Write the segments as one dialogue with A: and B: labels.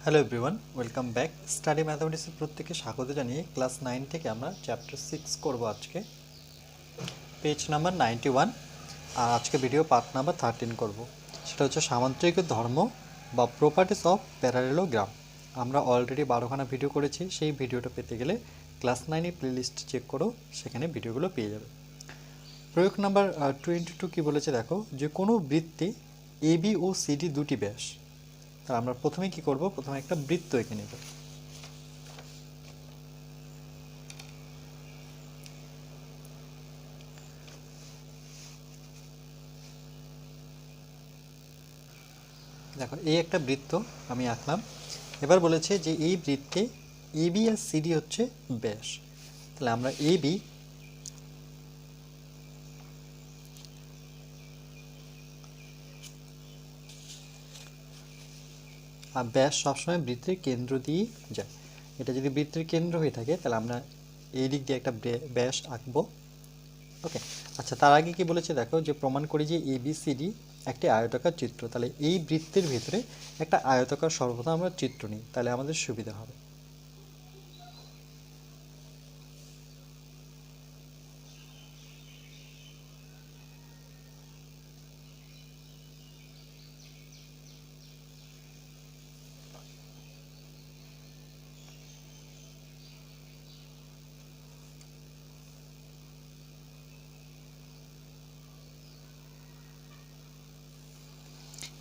A: Hello everyone, welcome back. Study ম্যাথামেটিক্সের প্রত্যেককে স্বাগত জানিয়ে ক্লাস 9 থেকে আমরা চ্যাপ্টার 6 করব আজকে, পেজ নাম্বার 91। আর আজকে ভিডিও পার্ট নাম্বার 13 করব। সেটা হচ্ছে সামান্তরিক ধর্ম বা প্রপার্টিস অফ প্যারালেলোগ্রাম। আমরা অলরেডি 12খানা ভিডিও করেছি। সেই ভিডিওটা পেতে গেলে ক্লাস 9 প্লেলিস্ট চেক করো, সেখানে ভিডিওগুলো পেয়ে যাবে। প্রয়োগ নাম্বার 22 কী বলেছে দেখো, যে কোনো বৃত্তে এবি ও সিডি দুটি ব্যাস। তা আমরা প্রথমে কি করব, প্রথমে একটা বৃত্ত এঁকে নেব। দেখো এই একটা বৃত্ত আমি আঁকলাম। এবার বলেছে যে এই বৃত্তে এবি আর সিডি হচ্ছে ব্যাস। তাহলে আমরা এবি আর ব্যাস সবসময় বৃত্তের কেন্দ্র দিয়ে যায়। এটা যদি বৃত্তের কেন্দ্র হয়ে থাকে তাহলে আমরা এই দিক দিয়ে একটা ব্যাস আঁকবো। ওকে, আচ্ছা, তার আগে কি বলেছে দেখো, যে প্রমাণ করি যে এবিসিডি একটি আয়তাকার চিত্র। তাহলে এই বৃত্তের ভিতরে একটা আয়তাকার সর্বদা আমরা চিত্র নিই, তাহলে আমাদের সুবিধা হবে।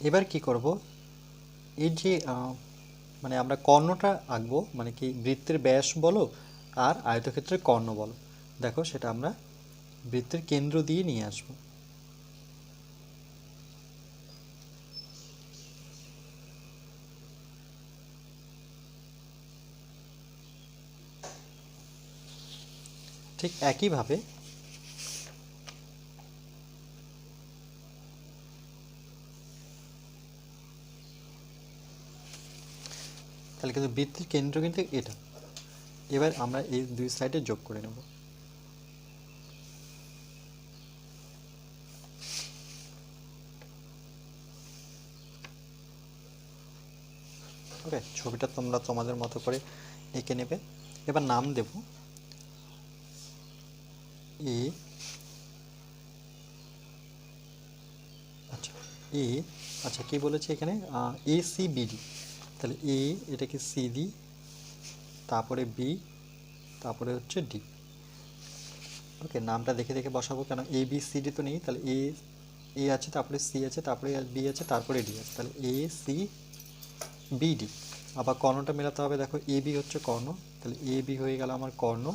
A: এবার কি করব, এই যে মানে আমরা কর্ণটা আঁকবো, মানে কি বৃত্তের ব্যাস বলো আর আয়তক্ষেত্রের কর্ণ বলো, দেখো সেটা আমরা বৃত্তের কেন্দ্র দিয়ে নিয়ে আসব। ঠিক একইভাবে তাহলে কিন্তু বৃত্তের কেন্দ্র কিন্তু এটা। এবার আমরা এই দুই সাইডে যোগ করে নেব। ওকে, ছবিটা তোমরা তোমাদের মতো করে এঁকে নেবে। এবার নাম দেব এ। আচ্ছা, এ, আচ্ছা কি বলেছে এখানে, এ সি বিডি। তাহলে এ, এটাকে সিডি, তারপরে বি, তারপরে হচ্ছে ডি। ওকে, নামটা দেখে দেখে বসাবো, কেন এ বি সি ডি তো নেই। তাহলে এ, এ আছে, তারপরে সি আছে, তারপরে বি আছে, তারপরে ডি আছে। তাহলে এ সি বি ডি। আবার কর্ণটা মেলাতে হবে। দেখো এ বি হচ্ছে কর্ণ, তাহলে এ বি হয়ে গেল আমার কর্ণ,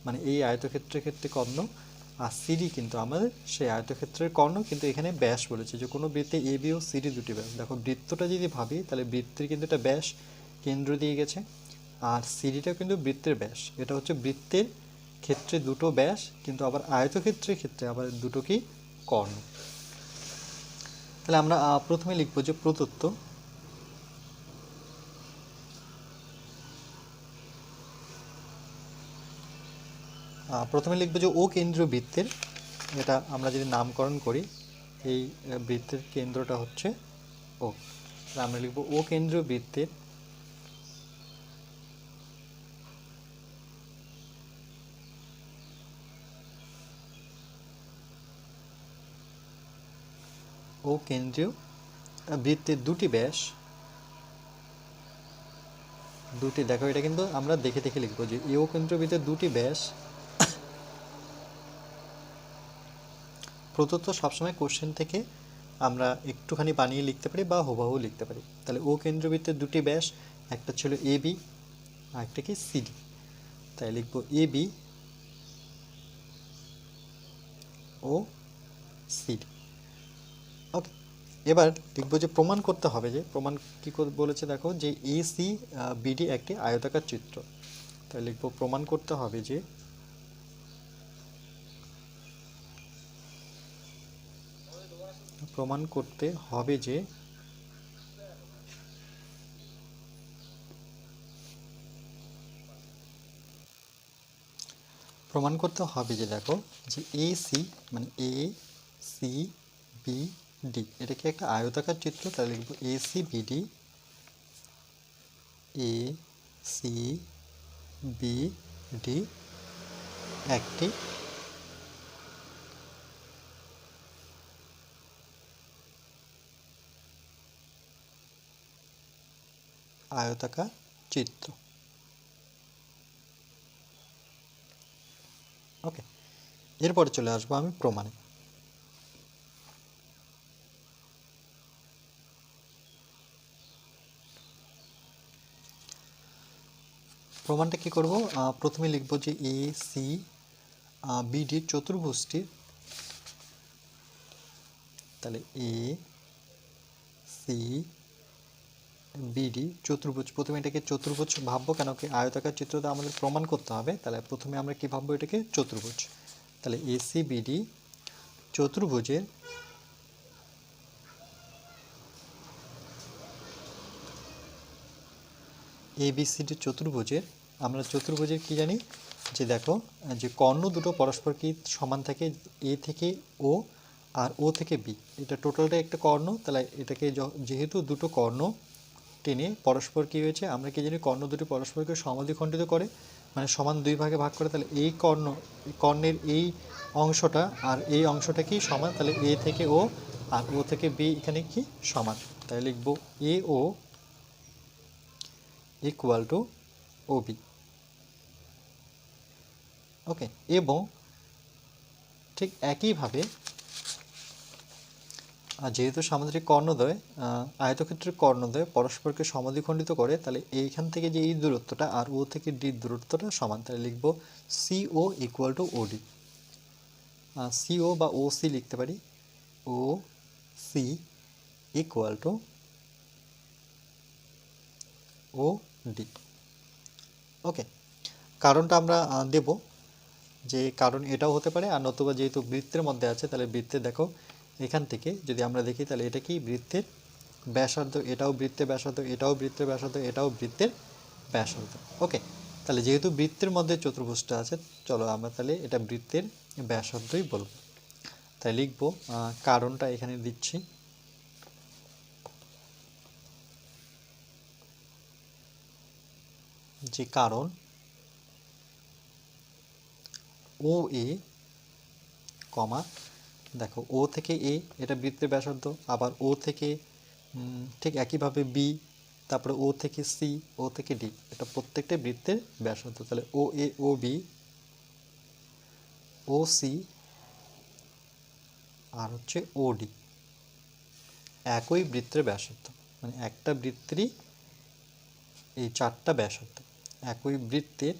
A: মানে এই আয়তক্ষেত্রের ক্ষেত্রে কর্ণ। আর সিডি কিন্তু আমাদের সেই আয়তক্ষেত্রের কর্ণ, কিন্তু এখানে ব্যাস বলেছে যে কোনো বৃত্তে এ বি ও সিডি দুটি ব্যাস। দেখো বৃত্তটা যদি ভাবি তাহলে বৃত্তের কিন্তু একটা ব্যাস কেন্দ্র দিয়ে গেছে, আর সিডিটাও কিন্তু বৃত্তের ব্যাস। এটা হচ্ছে বৃত্তের ক্ষেত্রে দুটো ব্যাস, কিন্তু আবার আয়তক্ষেত্রের ক্ষেত্রে আবার দুটো কি কর্ণ। তাহলে আমরা প্রথমে লিখবো যে প্রদত্ত প্রথমে লিখবো যে ও কেন্দ্রীয় বৃত্তের, এটা আমরা যদি নামকরণ করি, এই বৃত্তের কেন্দ্রটা হচ্ছে ও। আমরা লিখবো ও কেন্দ্রীয় বৃত্তের ও কেন্দ্রীয় বৃত্তের দুটি ব্যাস, দুটি, দেখো এটা কিন্তু আমরা দেখে দেখে লিখবো যে ও কেন্দ্রীয় বৃত্তের দুটি ব্যাস প্রদত্ত। সবসময় কোশ্চেন থেকে আমরা একটুখানি বানিয়ে লিখতে পারি বা হুবহু লিখতে পারি। তাহলে ও কেন্দ্রবৃত্তের দুটি ব্যাস, একটা ছিল এ বি আর একটা কি সিডি। তাই লিখবো এ বি ও সিডি। ওকে, এবার লিখবো যে প্রমাণ করতে হবে, যে প্রমাণ কী বলেছে দেখো, যে এ সি বিডি একটি আয়তাকার চিত্র। তাই লিখবো প্রমাণ করতে হবে যে প্রমাণ করতে হবে যে প্রমাণ করতে হবে যে দেখো, যে এ সি মানে এ সি বি ডি এটা কি একটা আয়তাকার চিত্র। তাহলে লিখবো A C BD A C B D একটি আয়তাকার চিত্র। ওকে, এরপরে চলে আসবো আমি প্রমাণে। প্রমাণটা কি করব? প্রথমে লিখব যে এ সি বিডি চতুর্ভুজটির, তাহলে এ সি বিডি চতুর্ভুজ, প্রথমে এটাকে চতুর্ভুজ ভাববো, কেন কি আয়তাকার চিত্রটা আমাদের প্রমাণ করতে হবে। তাহলে প্রথমে আমরা কি ভাববো? এটাকে চতুর্ভুজ। তাহলে এ সি বিডি চতুর্ভুজের এবিসিডি চতুর্ভুজের, আমরা চতুর্ভুজের কি জানি যে দেখো যে কর্ণ দুটো পরস্পর কি সমান থাকে, এ থেকে ও আর ও থেকে বি, এটা টোটালটা একটা কর্ণ। তাহলে এটাকে যেহেতু দুটো কর্ণ টেনে পরস্পর কি হয়েছে, আমরা কি জানি কর্ণ দুটি পরস্পরকে সমাদ্বিখণ্ডিত করে, মানে সমান দুই ভাগে ভাগ করে। তাহলে এই কর্ণের এই অংশটা আর এই অংশটা কি সমান, তাহলে এ থেকে ও আর ও থেকে বি এখানে কি সমান। তাই লিখব এ ও ইকুয়াল টু ও বি। ওকে, এবং ঠিক একইভাবে যেহেতু সামুদ্রিক কর্ণদ্বয় আয়তক্ষেত্রের কর্ণদ্বয় পরস্পরকে সমাদ্বিখণ্ডিত করে, তাহলে এইখান থেকে যে এই দূরত্বটা আর ও থেকে ডি দূরত্বটা সমান। তাহলে লিখব CO equal to OD. CO বা ও সি লিখতে পারি, O C equal to O D. Okay, কারণটা আমরা দেব, যে কারণ এটাও হতে পারে, আর নতুবা যেহেতু বৃত্তের মধ্যে আছে, তাহলে বৃত্তে দেখো এখান থেকে যদি আমরা দেখি, তাহলে এটা কি বৃত্তের ব্যাসার্ধ, এটাও বৃত্তের ব্যাসার্ধ, এটাও বৃত্তের ব্যাসার্ধ, এটাও বৃত্তের ব্যাসার্ধ। ওকে, তাহলে যেহেতু বৃত্তের মধ্যে চতুর্ভুজটা আছে, চলো আমরা তাহলে এটা বৃত্তের ব্যাসার্ধই বলবো। তাই লিখব, কারণটা এখানে দিচ্ছি, যে কারণ ও এ কমা, দেখো ও থেকে এ এটা বৃত্তের ব্যাসার্ধ, আবার ও থেকে ঠিক একইভাবে বি, তারপরে ও থেকে সি, ও থেকে ডি, এটা প্রত্যেকটা বৃত্তের ব্যাসার্ধ। তাহলে ও এ ও বি ও সি আর হচ্ছে ও ডি একই বৃত্তের ব্যাসার্ধ, মানে একটা বৃত্তেরই এই চারটা ব্যাসার্ধ, একই বৃত্তের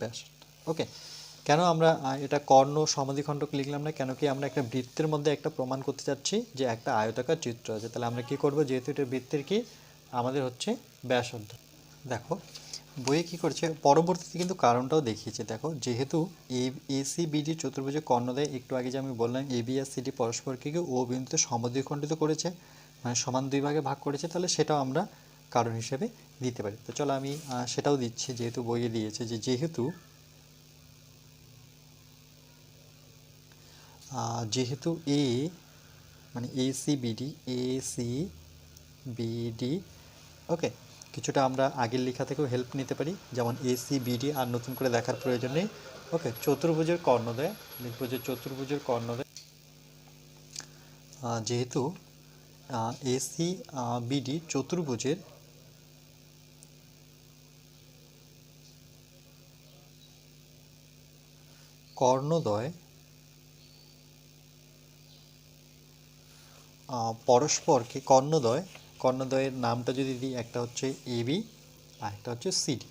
A: ব্যাসার্ধ। ওকে, কেন আমরা এটা কর্ণ সমাদ্বিখণ্ডক লিখলাম না? কেন কি আমরা একটা বৃত্তের মধ্যে একটা প্রমাণ করতে চাচ্ছি যে একটা আয়তাকার চিত্র আছে। তাহলে আমরা কি করব, যেহেতু এটা বৃত্তের কি আমাদের হচ্ছে ব্যাসার্ধ। দেখো বইয়ে কি করছে, পরবর্তীতে কিন্তু কারণটাও দেখিয়েছে। দেখো যেহেতু এসি বিডি চতুর্ভুজের কর্ণদ্বয়, একটু আগে যে আমি বললাম এ বি আর সিডি পরস্পরকে ও বিন্দুতে সমাদ্বিখণ্ডিত করেছে, মানে সমান দুই ভাগে ভাগ করেছে, তাহলে সেটাও আমরা কারণ হিসেবে দিতে পারি। তো চলো আমি সেটাও দিচ্ছি, যেহেতু বইয়ে দিয়েছে যে যেহেতু এ মানে এসি বিডি। ওকে, কিছুটা আমরা আগের লেখা থেকেও হেল্প নিতে পারি, যেমন এসি বিডি আর নতুন করে দেখার প্রয়োজন নেই। ওকে, চতুর্ভুজের কর্ণদ্বয় লিখব যে চতুর্ভুজের কর্ণদ্বয়, যেহেতু এসি বিডি চতুর্ভুজের কর্ণদ্বয় পরস্পরকে, কর্ণদ্বয়ের নামটা যদি দিই, একটা হচ্ছে এবি আর একটা হচ্ছে সিডি।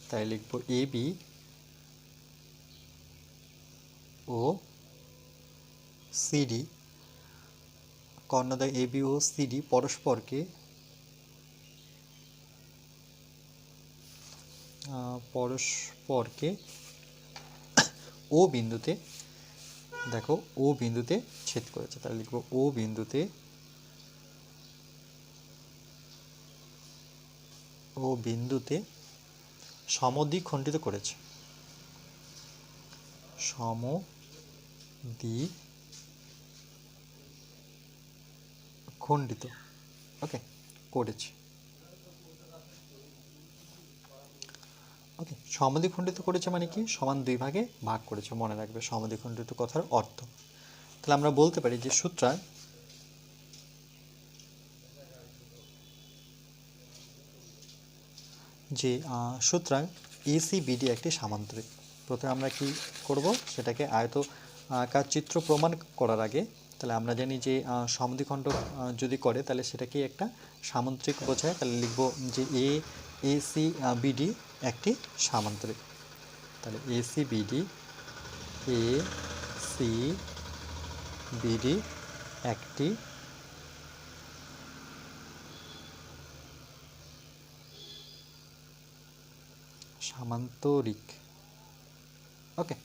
A: তাই লিখব এবি ও সিডি, কর্ণদ্বয় এবি ও সিডি পরস্পরকে ও বিন্দুতে, দেখো ও বিন্দুতে ছেদ করেছে। তাহলে লিখব ও বিন্দুতে সমদ্বিখণ্ডিত করেছে, খণ্ডিত, ওকে, করেছে। ওকে, সমদ্বিখণ্ডিত করেছে মানে কি, সমান দুই ভাগে ভাগ করেছে, মনে রাখবে সমদ্বিখণ্ডিত কথার অর্থ। তাহলে আমরা বলতে পারি যে সুতরাং সুতরাং ACBD একটি সামান্তরিক। প্রথমে আমরা কি করব, সেটাকে আয়তাকার চিত্র প্রমাণ করার আগে তাহলে আমরা জানি যে সমদ্বিখণ্ড যদি করে তাহলে সেটা কি একটা সামান্তরিক বোঝায়। তাহলে লিখব যে ACBD একটি সামান্তরিক। তাহলে ACBD একটি সামান্তরিক। ওকে,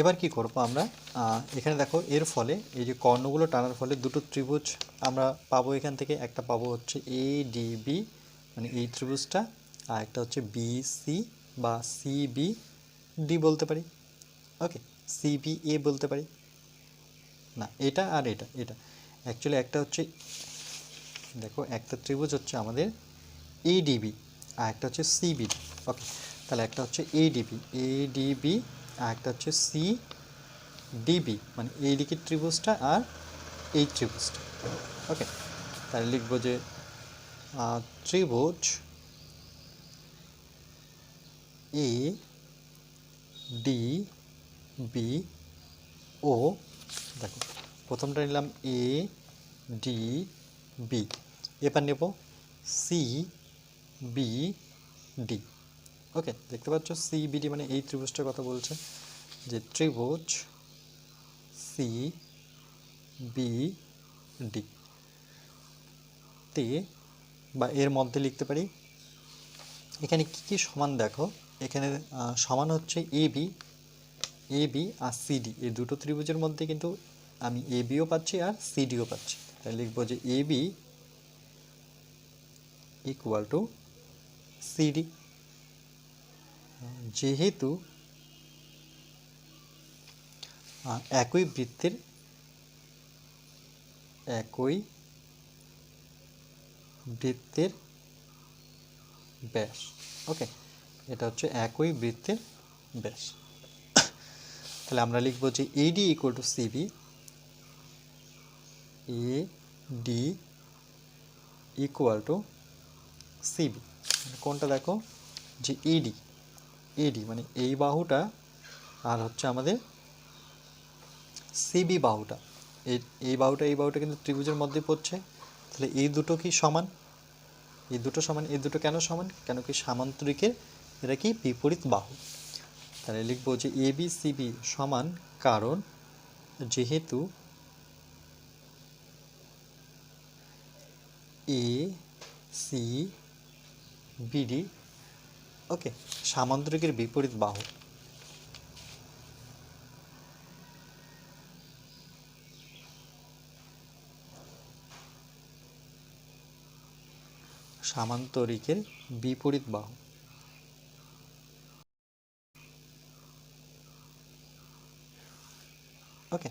A: এবার কি করব আমরা, এখানে দেখো এর ফলে এই যে কর্ণগুলো টানার ফলে দুটো ত্রিভুজ আমরা পাবো। এখান থেকে একটা পাবো হচ্ছে ADB, মানে এই ত্রিভুজটা, আর একটা হচ্ছে BC বা CBD বলতে পারি। ওকে, CBA বলতে পারি না, এটা আর এটা অ্যাকচুয়ালি একটা হচ্ছে, দেখো একটা ত্রিভুজ হচ্ছে আমাদের ADB আর একটা হচ্ছে CBD। ওকে, তাহলে একটা হচ্ছে ADB আর একটা হচ্ছে CDB, মানে এই দিকের ত্রিভুজটা আর এই ত্রিভুজটা। ওকে, তাহলে লিখব যে ত্রিভুজ ADB ও, দেখো প্রথমটা নিলাম ADB, এবার নেব CBD। ওকে, দেখতে পাচ্ছ CBD মানে এই ত্রিভুজটার কথা বলছে, যে ত্রিভুজ CBD তে বা এর মধ্যে লিখতে পারি, এখানে কি কি সমান দেখো, এখানে সমান হচ্ছে AB আর CD, এই দুটো ত্রিভুজের মধ্যে কিন্তু আমি ABও পাচ্ছি আর CDও পাচ্ছি। তাই লিখবো যে AB ইকুয়াল টু CD। যেহেতু একই বৃত্তের ব্যাস, ওকে, এটা হচ্ছে একই বৃত্তের ব্যাস। তাহলে আমরা লিখব যে AD equal to CB, AD equal to CB। কোনটা দেখো, যে AD মানে এই বাহুটা আর হচ্ছে আমাদের CB বাহুটা, এই বাহুটা কিন্তু ত্রিভুজের মধ্যে পড়ছে। তাহলে এই দুটো কি সমান, এই দুটো কেন সমান, কেন কি সামান্তরিকের এরা কি বিপরীত বাহু। তাহলে লিখবো যে ABCB সমান, কারণ যেহেতু ACBD ওকে সামান্তরিকের বিপরীত বাহু। সামান্তরিকের বিপরীত বাহু। ওকে,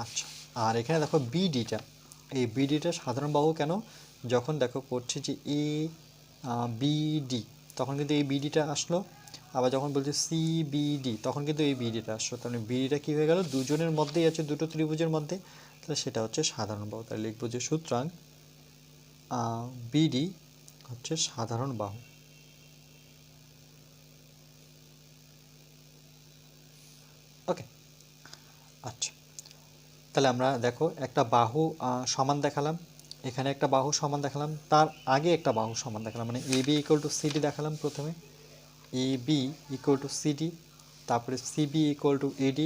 A: আচ্ছা, আর এখানে দেখো বিডিটা, এই বিডিটা সাধারণ বাহু কেন, যখন দেখো করছে যে BD তখন কিন্তু এই বিডিটা আসলো, আবার যখন বলছে CBD তখন কিন্তু এই বিডিটা আসলো। তাহলে বিডিটা কী হয়ে গেল, দুজনের মধ্যেই আছে, দুটো ত্রিভুজের মধ্যে, তাহলে সেটা হচ্ছে সাধারণ বাহু। তাহলে লিখবো যে সুতরাং BD হচ্ছে সাধারণ বাহু। ওকে, আচ্ছা, তাহলে আমরা দেখো একটা বাহু সমান দেখালাম, এখানে একটা বাহু সমান দেখালাম, তার আগে একটা বাহু সমান দেখালাম, মানে AB ইকুয়াল টু CD দেখালাম প্রথমে, AB ইকুয়াল টু CD, তারপরে CB ইকুয়াল টু AD,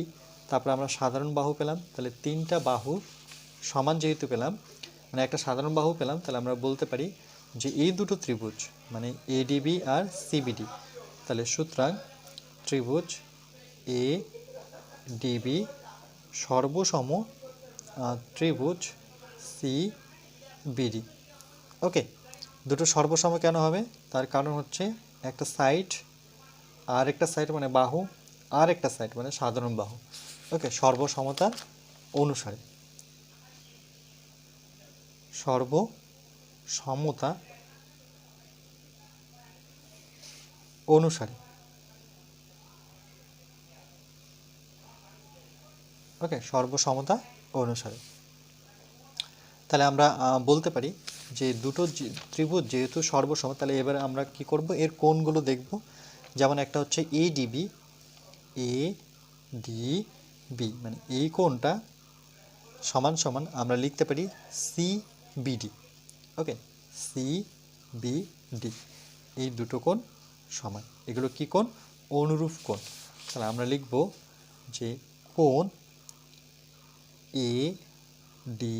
A: তারপরে আমরা সাধারণ বাহু পেলাম। তাহলে তিনটা বাহু সমান যেহেতু পেলাম, মানে একটা সাধারণ বাহু পেলাম, তাহলে আমরা বলতে পারি যে এই দুটো ত্রিভুজ মানে ADB আর CBD, তাহলে সুতরাং ত্রিভুজ ADB সর্বসম ত্রিভুজ CBD। ওকে, দুটো সর্বসম কেন হবে, তার কারণ হচ্ছে একটা সাইড আর একটা সাইড মানে বাহু, আর একটা সাইড মানে সাধারণ বাহু। ওকে, সর্বসমতার অনুসারে, সর্বসমতা অনুসারে। ওকে, সর্বসমতা অনুসারে। তাহলে আমরা বলতে পারি যে দুটো ত্রিভুজ যেহেতু সর্বসম, তাহলে এবার আমরা কি করব, এর কোণগুলো দেখব। যেমন একটা হচ্ছে এডিবি, এডিবি মানে এই কোণটা সমান সমান আমরা লিখতে পারি সিবিডি। ওকে, সিবিডি, এই দুটো কোণ সমান। এগুলো কি কোণ? অনুরূপ কোণ। তাহলে আমরা লিখব যে কোণ A D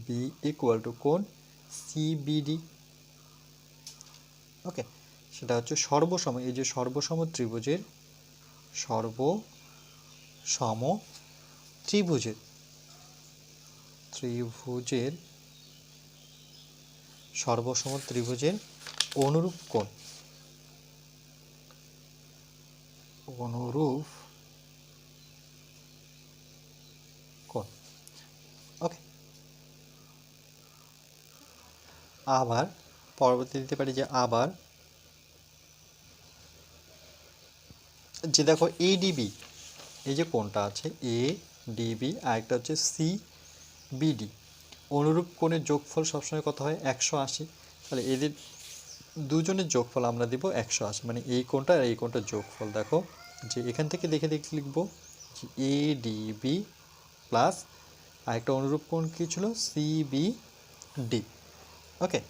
A: B equal to কোণ সিবিডি। ওকে, সেটা হচ্ছে সর্বসম, এই যে সর্বসম ত্রিভুজের সর্বসম ত্রিভুজের অনুরূপ কোণ, ওকে। আবার পরবর্তী দিতে পারি যে আবার যে দেখো এডিবি, এই যে কোণটা আছে এডিবি, আর একটা হচ্ছে সিবিডি, অনুরূপ কোণের যোগফল সবসময় কত হয়? 180। তাহলে এদের দুজনের যোগফল আমরা দিব 180, মানে এই কোণটা আর এই কোণটার যোগফল। দেখো যে এখান থেকে দেখে দেখে লিখবো যে এডিবি প্লাস আরেকটা অনুরূপ কোণ কী ছিল? সিবিডি। ওকে,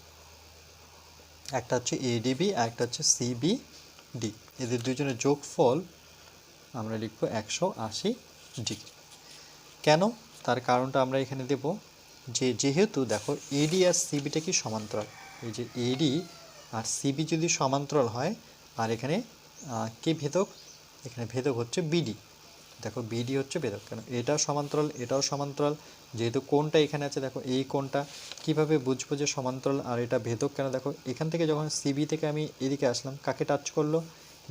A: একটা হচ্ছে এডিবি আর একটা হচ্ছে সিবিডি, এদের দুজনের যোগফল আমরা লিখবো 180 ডিগ্রি। কেন? তার কারণটা আমরা এখানে দেব যে যেহেতু দেখো এডি আর সিবিটা কি সমান্তরাল, এই যে এডি আর সিবি যদি সমান্তরাল হয়, আর এখানে কে ভেদক? এখানে ভেদক হচ্ছে বিডি। দেখো বিডি হচ্ছে ভেদক, কেন? এটাও সমান্তরাল, এটাও সমান্তরাল, যেহেতু কোণটা এখানে আছে। দেখো এই কোণটা কিভাবে বুঝবো যে সমান্তরাল আর এটা ভেদক? কেন? দেখো এখান থেকে যখন সিবি থেকে আমি এদিকে আসলাম, কাকে টাচ করলো?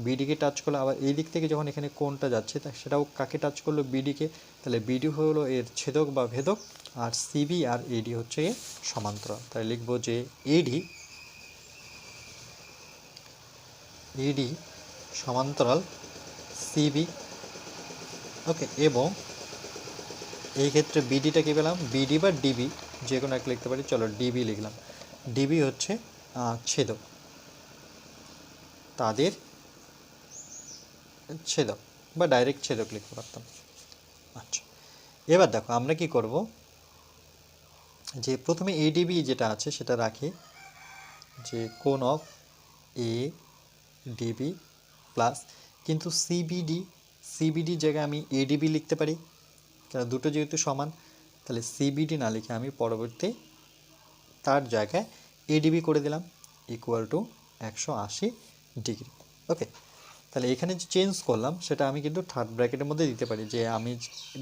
A: বিডিকে টাচ করলো। আবার এই দিক থেকে যখন এখানে কোণটা যাচ্ছে, সেটাও কাকে টাচ করলো? বিডিকে। তাহলে বিডি হলো এর ছেদক বা ভেদক, আর সিবি আর এডি হচ্ছে এর সমান্তরাল। তাই লিখবো যে এডি সমান্তরাল সিবি। ওকে, এবং এই ক্ষেত্রে বিডিটা কি পেলাম? বিডি বা ডিবি যে কোনো একটা লিখতে পারি। চলো ডিবি লিখলাম। ডিবি হচ্ছে ছেদক, তাদের ছেদক, বা ডাইরেক্ট ছেদক লিখতে পারতাম। আচ্ছা, এবার দেখো আমরা কি করব, যে প্রথমে এডিবি যেটা আছে সেটা রাখি, যে কোণ অফ এ ডিবি প্লাস, কিন্তু সিবিডি জায়গায় আমি এডিবি লিখতে পারি, কারণ দুটো যেহেতু সমান। তাহলে সিবিডি না লিখে আমি পরবর্তী তার জায়গায় এডিবি করে দিলাম, ইকুয়াল টু 180 ডিগ্রি। ওকে, তাহলে এখানে যে চেঞ্জ করলাম সেটা আমি কিন্তু থার্ড ব্র্যাকেটের মধ্যে দিতে পারি, যে আমি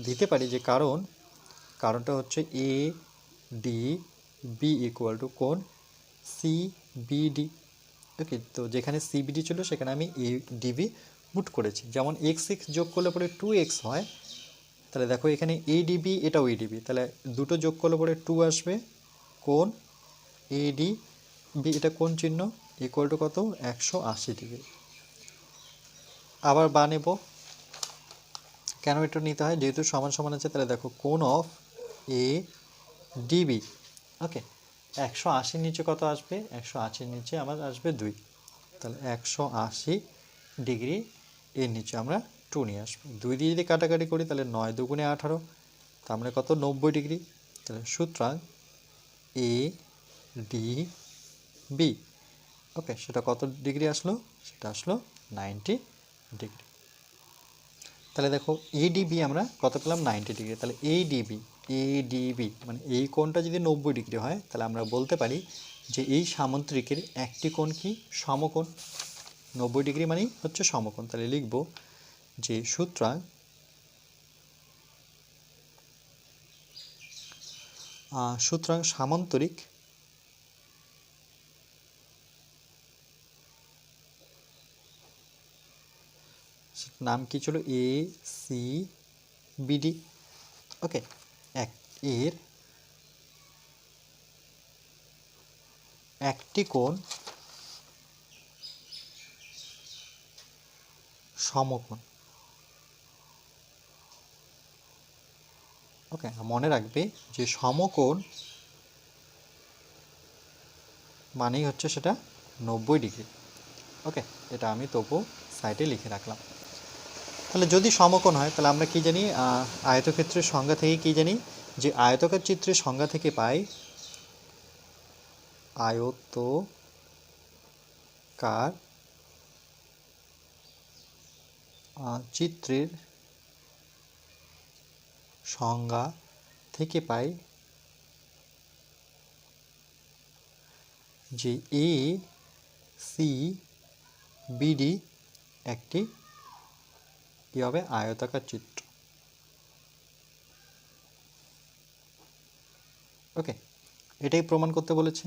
A: দিতে পারি যে কারণটা হচ্ছে A D B equal to কোণ সিবিডি। ওকে, তো যেখানে সিবিডি ছিল সেখানে আমি এ ডিবি পুট করেছি। যেমন এক্স যোগ করলে পরে 2x হয়, তাহলে দেখো এখানে এডিবি, এটাও এডিবি, তাহলে দুটো যোগ করলে পরে 2 আসবে। কোণ এডিবি, এটা কোণ চিহ্ন, ইকুয়াল টু কত? 180 ডিগ্রি। আবার বা নেব, কেন এটা নিতে হয়? যেহেতু সমান সমান আছে। তাহলে দেখো কোণ অফ এ ডিবি, ওকে, 180 নিচে কত আসবে? 180 নিচে আমার আসবে 2, তাহলে 180 ডিগ্রি এর নিচে আমরা 2 নিয়ে আসবো। 2 দিয়ে যদি কাটাকাটি করি তাহলে 9 দুগুণে 18, তার মানে কত? 90 ডিগ্রি। তাহলে সুতরাং এ ডি বি, ওকে, সেটা কত ডিগ্রি আসলো? সেটা আসলো 90 ডিগ্রি। তাহলে দেখো এডিবি আমরা কত পেলাম? 90 ডিগ্রি। তাহলে এডিবি মানে এই কোণটা যদি 90 ডিগ্রি হয়, তাহলে আমরা বলতে পারি যে এই সামুদ্রিকের একটি কোণ কি? সমকোণ। 90 ডিগ্রি মানেই হচ্ছে সমকোণ। তাহলে লিখব যে সুতরাং সামান্তরিক নাম কি ছিল? এ সি বিডি। ওকে, এর একটি কোণ সমকোণ। ওকে, মনে রাখবে যে সমকোণ মানেই হচ্ছে সেটা 90 ডিগ্রি। ওকে, এটা আমি তবু সাইডে লিখে রাখলাম। তাহলে যদি সমকোণ হয় তাহলে আমরা কি জানি, আয়তক্ষেত্রের সংজ্ঞা থেকে কি জানি, যে আয়তকার চিত্রের সংজ্ঞা থেকে পাই আয়তকার চিত্রের সংজ্ঞা থেকে পাই যে এ সি বিডি একটি কি হবে, আয়তাকার চিত্র। ওকে, এটাই প্রমাণ করতে বলেছে।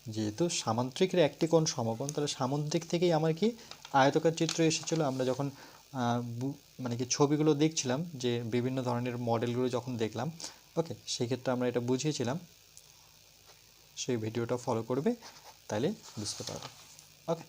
A: যেহেতু সামান্তরিকের একটি কোণ সমকোণ, তাহলে সামুদ্রিক থেকেই আমার কি আয়তাকার চিত্র এসেছিলো। আমরা যখন মানে কি ছবিগুলো দেখছিলাম, যে বিভিন্ন ধরনের মডেলগুলো যখন দেখলাম, ওকে, সেই ক্ষেত্রে আমরা এটা বুঝিয়েছিলাম। সেই ভিডিওটা ফলো করবে, তাহলে বুঝতে পারবে। ওকে,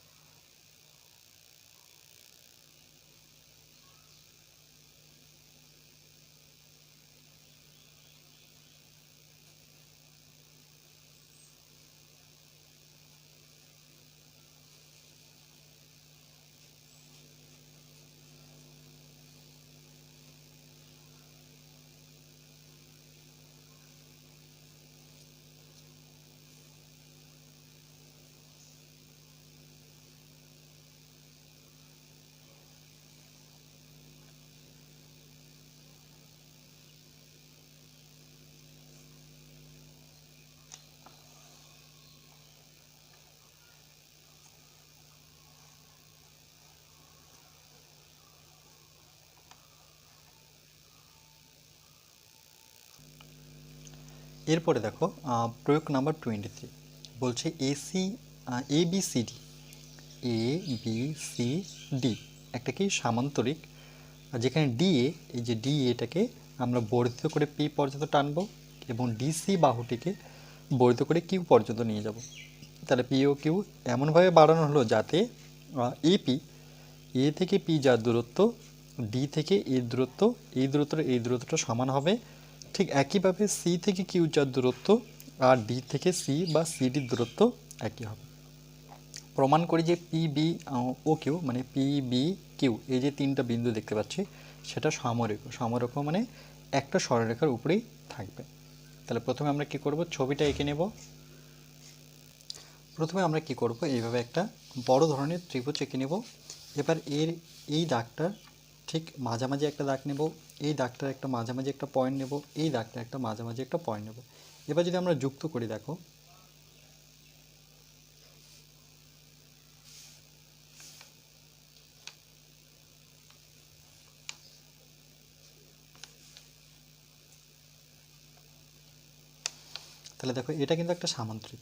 A: এরপরে দেখো প্রয়োগ নাম্বার 23 বলছে এবিসিডি এবিসিডি একটা কি সামান্তরিক, যেখানে ডিএ, এই যে ডিএটাকে আমরা বর্ধিত করে পি পর্যন্ত টানবো এবং ডিসি বাহুটিকে বর্ধিত করে কিউ পর্যন্ত নিয়ে যাব। তাহলে পি ও কিউ এমনভাবে বাড়ানো হলো যাতে এপি, এ থেকে পি যার দূরত্ব, ডি থেকে এই দূরত্বটা সমান হবে। ঠিক একইভাবে সি থেকে কিউ যার দূরত্ব আর ডি থেকে সি বা সিডির দূরত্ব একই হবে। প্রমাণ করি যে পি বি ও কিউ মানে পি বি কিউ, এই যে তিনটা বিন্দু দেখতে পাচ্ছি, সেটা সমরেখ। সমরেখ মানে একটা সরলরেখার উপরেই থাকবে। তাহলে প্রথমে আমরা কি করব, ছবিটা এঁকে নেব। প্রথমে আমরা কি করব, এইভাবে একটা বড় ধরনের ত্রিভুজ এঁকে নেব। এবার এই দাগটার ঠিক মাঝামাঝি একটা দাগ নেব, এই দাগটার একটা মাঝামাঝি একটা পয়েন্ট নেব, এই দাগটার একটা মাঝামাঝি একটা পয়েন্ট নেব। এবার যদি আমরা যুক্ত করি, দেখো তাহলে দেখো এটা কিন্তু একটা সামান্তরিক।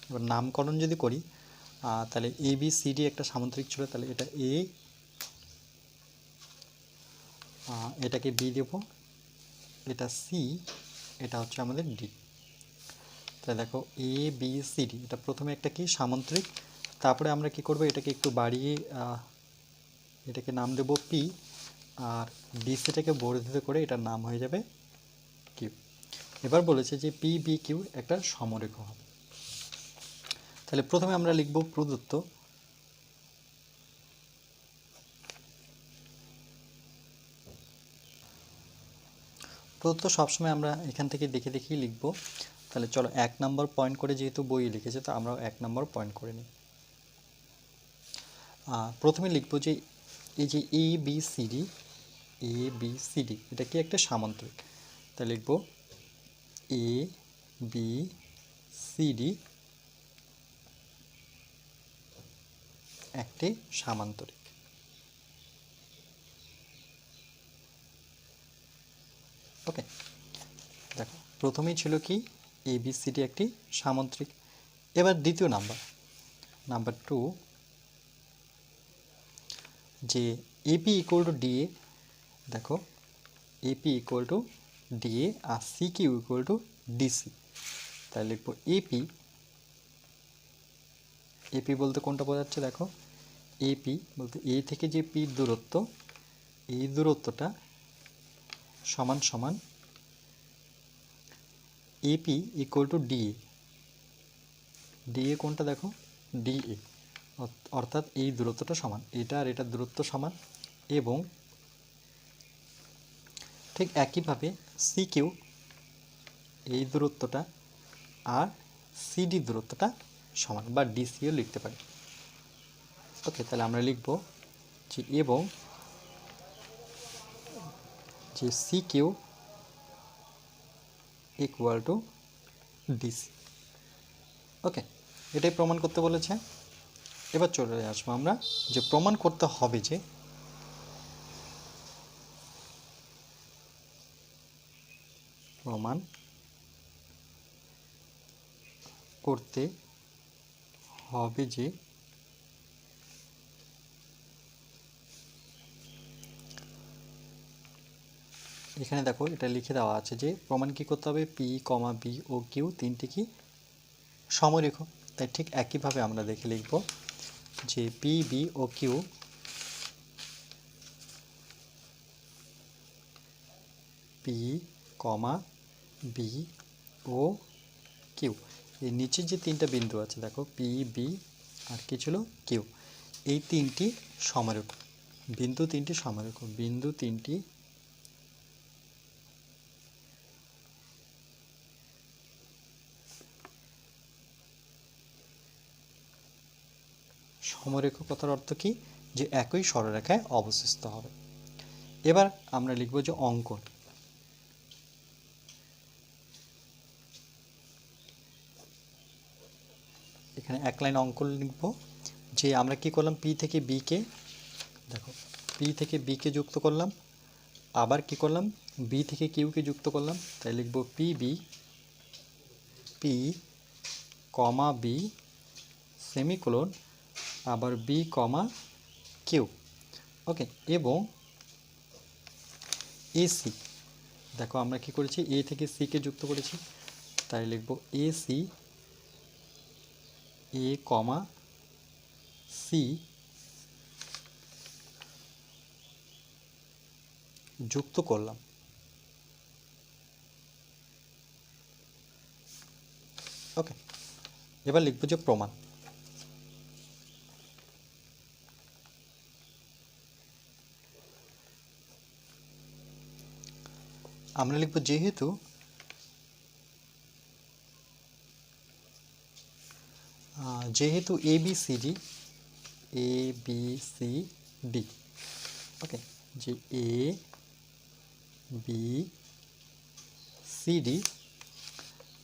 A: এবার নামকরণ যদি করি, তাহলে এ বি সি ডি একটা সামান্তরিক ছিল, তাহলে এটা এ, এটাকে বি দেব, এটা সি, এটা হচ্ছে আমাদের ডি। তাহলে দেখো এ বি সি ডি এটা প্রথমে একটা কি সামান্তরিক। তারপরে আমরা কি করব, এটাকে একটু বাড়িয়ে এটাকে নাম দেব পি, আর ডিসিটাকে বর্ধিত করে এটার নাম হয়ে যাবে কিউ। এবার বলেছে যে পি বি কিউ একটা সমরেখ হবে। তাহলে প্রথমে আমরা লিখব প্রদত্ত, সবসময় আমরা এখান থেকে দেখে দেখেই লিখব। তাহলে চলো 1 নম্বর পয়েন্ট করে, যেহেতু বই লিখেছে তো আমরাও 1 নম্বর পয়েন্ট করে নিই। প্রথমে লিখব যে এই যে এ বি সি ডি এটা কি একটা সামান্তরিক। তাহলে লিখব এ বি সি ডি একটি সামান্তরিক। ওকে, দেখো প্রথমেই ছিল কি এ বি সি ডি একটি সামান্তরিক। এবার দ্বিতীয় নাম্বার 2, যে এপি ইকুয়াল টু ডিএ। দেখো এপি ইকুয়াল টু ডিএ, আর C Q equal to DC. তাই লিখবো এপি, এপি বলতে কোনটা বোঝাচ্ছে দেখো, এপি বলতে এ থেকে যে পির দূরত্ব, এই দূরত্বটা সমান সমান AP equal to DA. DA কোনটা দেখো, ডিএ, অর্থাৎ এই দূরত্বটা সমান, এটা আর এটার দূরত্ব সমান। এবং ঠিক একইভাবে সি কিউ, এই দূরত্বটা আর সিডি দূরত্বটা সমান, বা ডিসিও লিখতে পারি। ওকে, তাহলে আমরা লিখব যে এবং যে C Q equal to DC. Okay, এটাই প্রমাণ করতে বলেছে। এবার চলে আসবো আমরা যে প্রমাণ করতে হবে যে প্রমাণ করতে হবে যে এখানে দেখো এটা লিখে দেওয়া আছে যে প্রমাণ কি করতে হবে, পি কমা বি ও কিউ তিনটি কি সমরেখ। তাই ঠিক একইভাবে আমরা দেখে লিখব যে P B O Q P কমা বি ও কিউ, এই নিচের যে তিনটা বিন্দু আছে দেখো পি বি আর কি ছিল কিউ, এই তিনটি সমরেখ, বিন্দু তিনটি সমরেখ, বিন্দু তিনটি সমরেখ কথার অর্থ কি, যে একই সরলরেখায় অবস্থিত হবে। এবার আমরা লিখব যে অঙ্কন। এখানে এক লাইন অঙ্কন লিখব যে আমরা কি করলাম, পি থেকে বি কে, দেখো পি থেকে বি কে যুক্ত করলাম, আবার কি করলাম বি থেকে কিউ কে যুক্ত করলাম। তাই লিখব পি বি, পি কমা বি সেমিকোলন, আবার বি কমা কিউ। ওকে, এবং এসি, দেখো আমরা কি করেছি, এ থেকে সি কে যুক্ত করেছি, তাই লিখব এসি, এ কমা সি যুক্ত করলাম। ওকে, এবার লিখব যে প্রমাণ। আমরা লিখব যেহেতু যেহেতু A B C D, A B C D, ওকে, যে এ বি সি ডি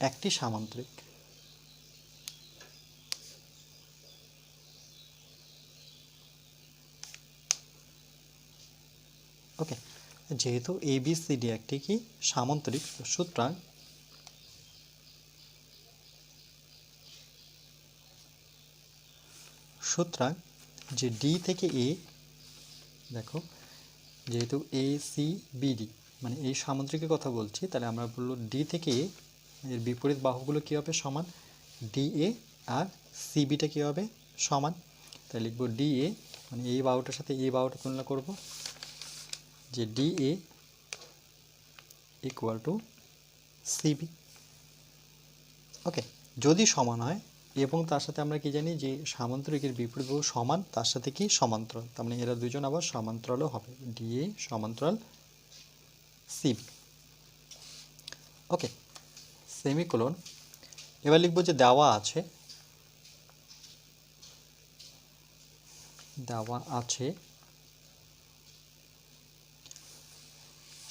A: একটি সামান্তরিক, ওকে, যেহেতু এ বি সি ডি একটি কি সামান্তরিক, সুতরাং সুতরাং যে ডি থেকে এ, দেখো যেহেতু এ সি বি ডি মানে এই সামান্তরিকের কথা বলছি, তাহলে আমরা বললো ডি থেকে এ, এর বিপরীত বাহুগুলো কী হবে সমান, ডি এ আর সি বিটা কী হবে সমান। তাই লিখব ডি এ, মানে এই বাহুটার সাথে এই বাহুটা তুলনা করব, যে D A equal to CB. Okay, যদি সমান হয় এবং তার সাথে আমরা কি জানি যে সামান্তরিকের বিপরীত বাহু সমান, তার সাথে কি সমান্তরাল, তার মানে এরা দুজন আবার সমান্তরালও হবে, ডিএ সমান্তরাল সিবি। ওকে, সেমিকোলন। এবার লিখব যে দেওয়া আছে, দেওয়া আছে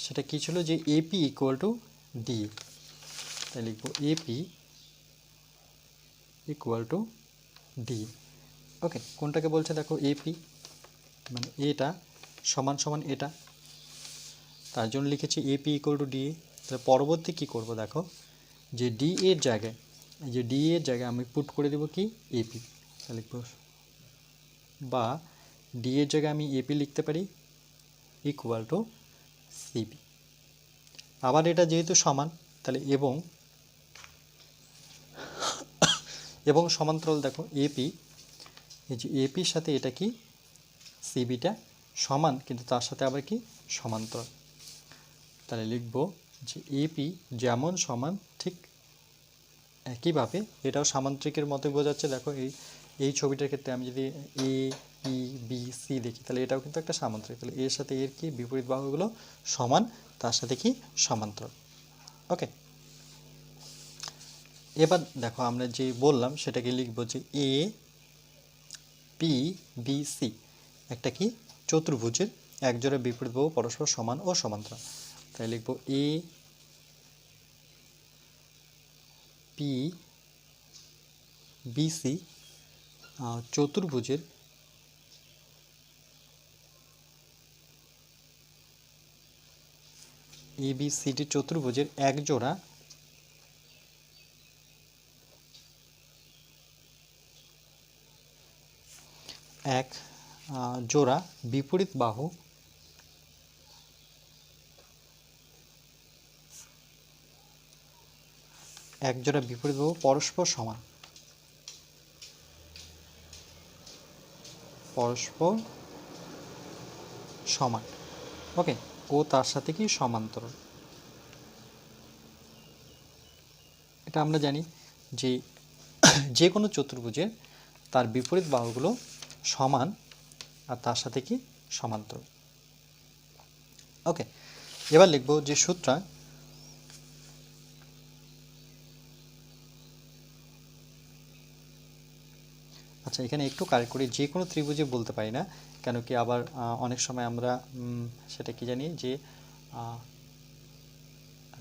A: সেটা কি ছিল, যে এপি ইকুয়াল টু ডি, তাই লিখব এপি ইকুয়াল টু ডি। ওকে, কোনটাকে বলছে দেখো এপি, মানে এটা সমান সমান এটা, তার জন্য লিখেছি এপি ইকুয়াল টু ডি। তাহলে পরবর্তী কী করব দেখো, যে ডি এর জায়গায়, এই যে ডি এর জায়গায় আমি পুট করে দেব কি এপি, তাহলে লিখব, বা ডি এর জায়গায় আমি এপি লিখতে পারি ইকুয়াল টু সিবি। আবার এটা যেহেতু সমান, তাহলে এবং সমান্তরাল দেখো এপি, এই যে এপির সাথে এটা কি সিবিটা সমান, কিন্তু তার সাথে আবার কি সমান্তরাল। তাহলে লিখব যে এপি যেমন সমান ঠিক একইভাবে এটাও সামান্তরিকের মতো বোঝাচ্ছে। দেখো এই ছবিটার ক্ষেত্রে আমি যদি এ পি বি সি দেখি, তাহলে এটাও কিন্তু একটা সামান্তরিক। তাহলে এর সাথে এর কি বিপরীত বাহুগুলো সমান, তার সাথে কি সমান্তরাল। ওকে, এবার দেখো আমরা যে বললাম সেটাকে লিখব যে এ পি বি সি একটা কি চতুর্ভুজের একজোড়া বিপরীত বাহু পরস্পর সমান ও সমান্তরাল। তাই লিখব এ পি বি সি চতুর্ভুজের ABCD চতুর্ভুজের একজোড়া জোড়া বিপরীত বাহু একজোড়া বিপরীত বাহু পরস্পর সমান, ওকে, ও তার সাথে কি সমান্তরাল। এটা আমরা জানি যে যে কোনো চতুর্ভুজের তার বিপরীত বাহুগুলো সমান আর তার সাথে কি সমান্তরাল। ওকে, এবার লিখব যে সুতরাং আচ্ছা, এখানে একটু কারেক্ট করি, যে কোনো ত্রিভুজে বলতে পারি না, কেন কি আবার অনেক সময় আমরা সেটা কি জানি যে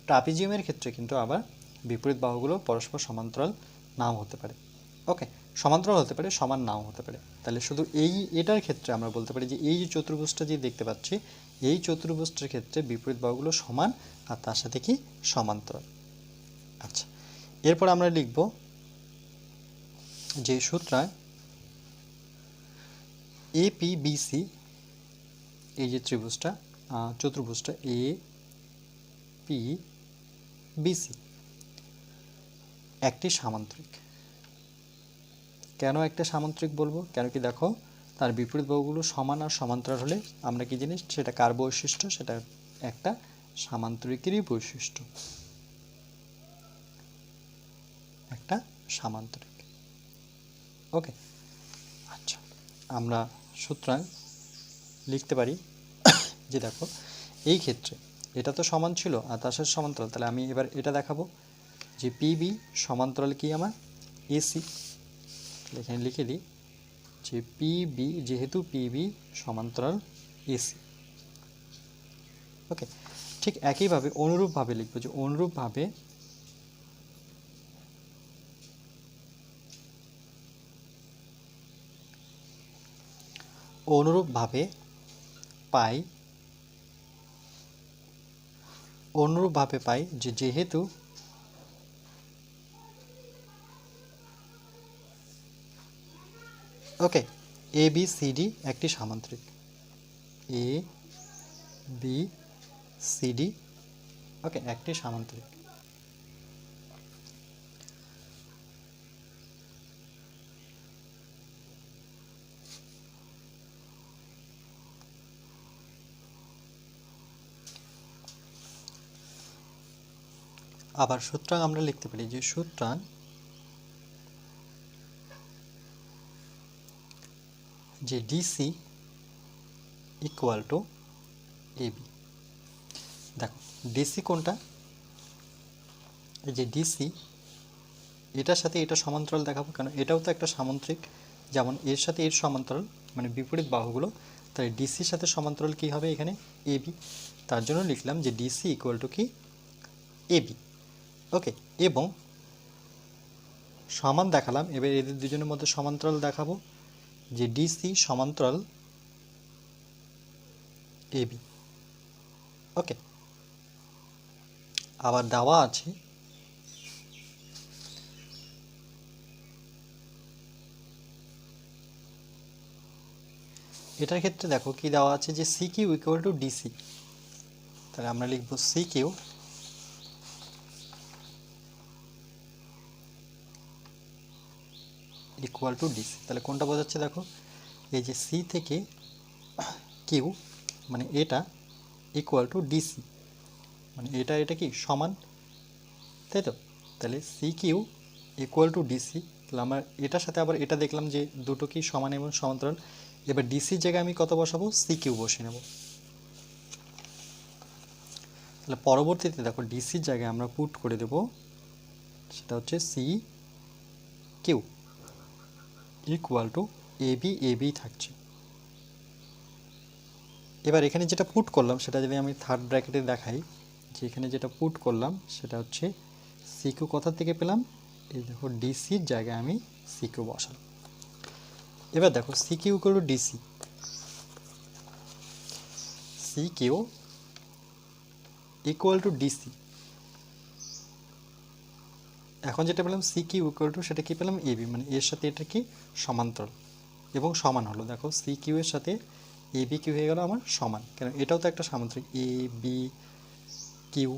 A: ট্রাপিজিয়ামের ক্ষেত্রে কিন্তু আবার বিপরীত বাহুগুলো পরস্পর সমান্তরাল নাও হতে পারে। ওকে, সমান্তরাল হতে পারে, সমান নাও হতে পারে। তাহলে শুধু এটার ক্ষেত্রে আমরা বলতে পারি যে এই যে চতুর্ভুজটা যে দেখতে পাচ্ছি, এই চতুর্ভুজটার ক্ষেত্রে বিপরীত বাহুগুলো সমান আর তার সাথে কি সমান্তরাল। আচ্ছা, এরপর আমরা লিখব যে সুতরাং এপিবিসি এই যে ত্রিভুজটা চতুর্ভুজটা এ পি বিসি একটি সামান্তরিক। কেন একটা সামান্তরিক বলবো? কেন কি দেখো তার বিপরীত বাহুগুলো সমান আর সমান্তরাল হলে আমরা কি জিনিস, সেটা কার বৈশিষ্ট্য, সেটা একটা সামান্তরিকেরই বৈশিষ্ট্য, একটা সামান্তরিক। ওকে, আচ্ছা, আমরা সুতরাং লিখতে পারি যে দেখো এই ক্ষেত্রে এটা তো সমান ছিল আর তার সাথে সমান্তরাল, তাহলে আমি এবার এটা দেখাবো যে পিবি সমান্তরাল কি আমার এসি। এখানে লিখে দিই যে পিবি, যেহেতু পিবি সমান্তরাল এসি। ওকে, ঠিক একইভাবে অনুরূপভাবে লিখবো যে অনুরূপভাবে পাই যে যেহেতু ওকে এ বি সি ডি একটি সামান্তরিক, A B C D okay একটি সামান্তরিক। আবার সুতরাং আমরা লিখতে পারি যে সুতরাং যে ডিসি ইকুয়াল টু এবি। দেখো ডিসি কোনটা, এই যে ডিসি এটার সাথে এটা সমান্তরাল দেখাবো, কারণ এটাও তো একটা সামান্তরিক, যেমন এর সাথে এর সমান্তরাল মানে বিপরীত বাহুগুলো, তাই ডিসির সাথে সমান্তরাল কি হবে এখানে এবি। তার জন্য লিখলাম যে ডিসি ইকুয়াল টু কি এবি। ওকে, এবং সমান দেখালাম, এবার এদের দুজনের মধ্যে সমান্তরাল দেখাবো যে ডিসি সমান্তরাল এবি। ওকে, আবার দেওয়া আছে এটার ক্ষেত্রে দেখো কি দেওয়া আছে যে C Q equal to DC. তাহলে আমরা লিখব C Q equal to DC. তাহলে কোনটা বোঝাচ্ছে দেখো, এই যে সি থেকে কিউ মানে এটা ইকুয়াল টু ডিসি, মানে এটা কি সমান, তাই তো। তাহলে C Q equal to DC. তাহলে আমার এটার সাথে আবার এটা দেখলাম যে দুটো কি সমান এবং সমান্তরাল। এবার ডিসির জায়গায় আমি কত বসাবো, সি কিউ বসে নেব। তাহলে পরবর্তীতে দেখো ডিসির জায়গায় আমরা পুট করে দেব, সেটা হচ্ছে C Q equal to AB থাকছে। এবার এখানে যেটা পুট করলাম সেটা যদি আমি থার্ড ব্র্যাকেটে দেখাই, যে এখানে যেটা পুট করলাম সেটা হচ্ছে সি কিউ কোথা থেকে পেলাম, এই দেখো ডিসির জায়গায় আমি সি কিউ বসালাম। এবার দেখো C Q equal to DC, C Q equal to DC. এখন যেটা পেলাম সি কিউ ইকুয়াল টু, সেটা কি পেলাম এবি, মানে এর সাথে এটা কি সমান্তরাল এবং সমান হলো। দেখো সি কিউ এর সাথে এবি কিউ হয়ে গেল আমার সমান, কেন এটাও তো একটা সামান্তরিক, এ বি কিউ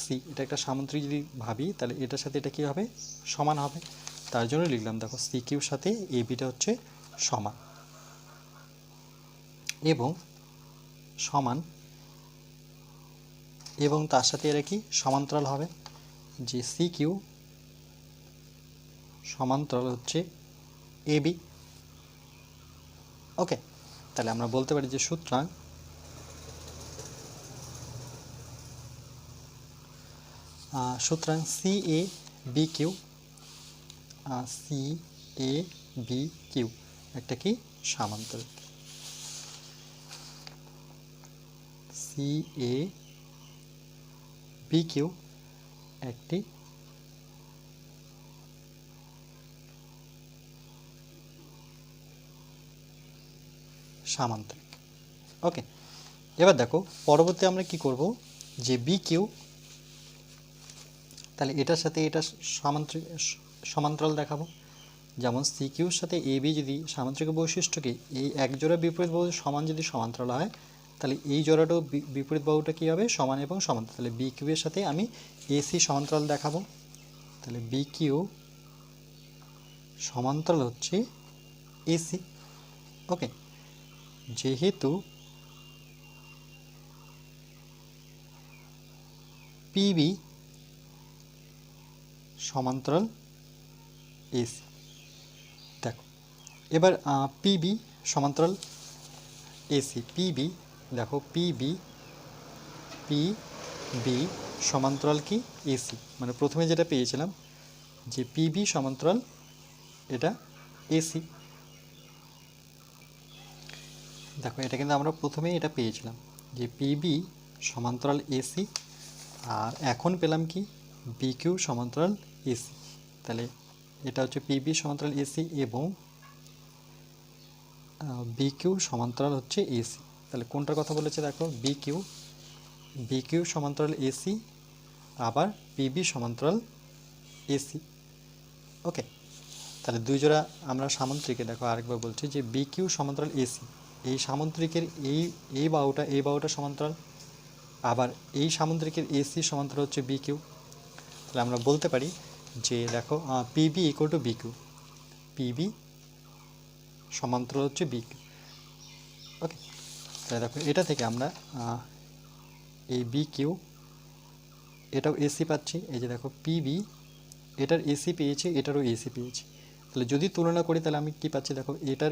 A: সি, এটা একটা সামান্তরিক যদি ভাবি তাহলে এটার সাথে এটা কি হবে, সমান হবে। তার জন্য লিখলাম দেখো সি কিউর সাথে এবিটা হচ্ছে সমান এবং সমান, এবং তার সাথে এরা কি সমান্তরাল হবে, যে সি কিউ সমান্তরাল হচ্ছে এবি। ওকে, তাহলে আমরা বলতে পারি যে সুতরাং C A B Q, C A B Q একটা কি সামান্তরিক, সি এ বি কিউ একটি সামান্তরিক। ওকে, এবার দেখো পরবর্তী আমরা কি করব, যে বি কিউ, তাহলে এটার সাথে এটা সমান্তরাল দেখাবো। যেমন সি কিউর সাথে এ বি যদি সামান্তরিক বৈশিষ্ট্য কি, এই এক জোড়া বিপরীত বাহু সমান যদি সমান্তরাল হয়, তাহলে এই জোড়াটাও বিপরীত বাহুটা কী হবে, সমান এবং সমান্তরাল। তাহলে বি কিউ এর সাথে আমি এসি সমান্তরাল দেখাবো। তাহলে বি কিউ সমান্তরাল হচ্ছে এসি। ওকে, যেহেতু পিবি সমান্তরাল এসি। দেখো এবার পিবি সমান্তরাল এসি, পিবি দেখো পিবি সমান্তরাল কি এসি, মানে প্রথমে যেটা পেয়েছিলাম যে পিবি সমান্তরাল এটা এসি। দেখো এটা কিন্তু আমরা প্রথমেই এটা পেয়েছিলাম যে পিবি সমান্তরাল এসি, আর এখন পেলাম কি বি কিউ সমান্তরাল এসি। তাহলে এটা হচ্ছে পিবি সমান্তরাল এসি এবং বি কিউ সমান্তরাল হচ্ছে এসি। তাহলে কোনটার কথা বলেছে দেখো, বি কিউ সমান্তরাল এসি, আবার পিবি সমান্তরাল এসি। ওকে, তাহলে দুই জোড়া আমরা সামান্তরিকে দেখো আরেকবার বলছি যে বি কিউ সমান্তরাল এসি, এই সামান্তরিকের এই বাহুটা সমান্তরাল, আবার এই সামান্তরিকের এসি সমান্তরাল হচ্ছে বি কিউ। তাহলে আমরা বলতে পারি যে দেখো PB equal to B Q, PB সমান্তরাল হচ্ছে বি কিউ। ওকে, তাহলে দেখো এটা থেকে আমরা এই বি কিউ এটাও এসি পাচ্ছি, এই যে দেখো পিবি এটার এসি পেয়েছি, এটারও এসি পেয়েছি। তাহলে যদি তুলনা করি তাহলে আমি কি পাচ্ছি দেখো, এটার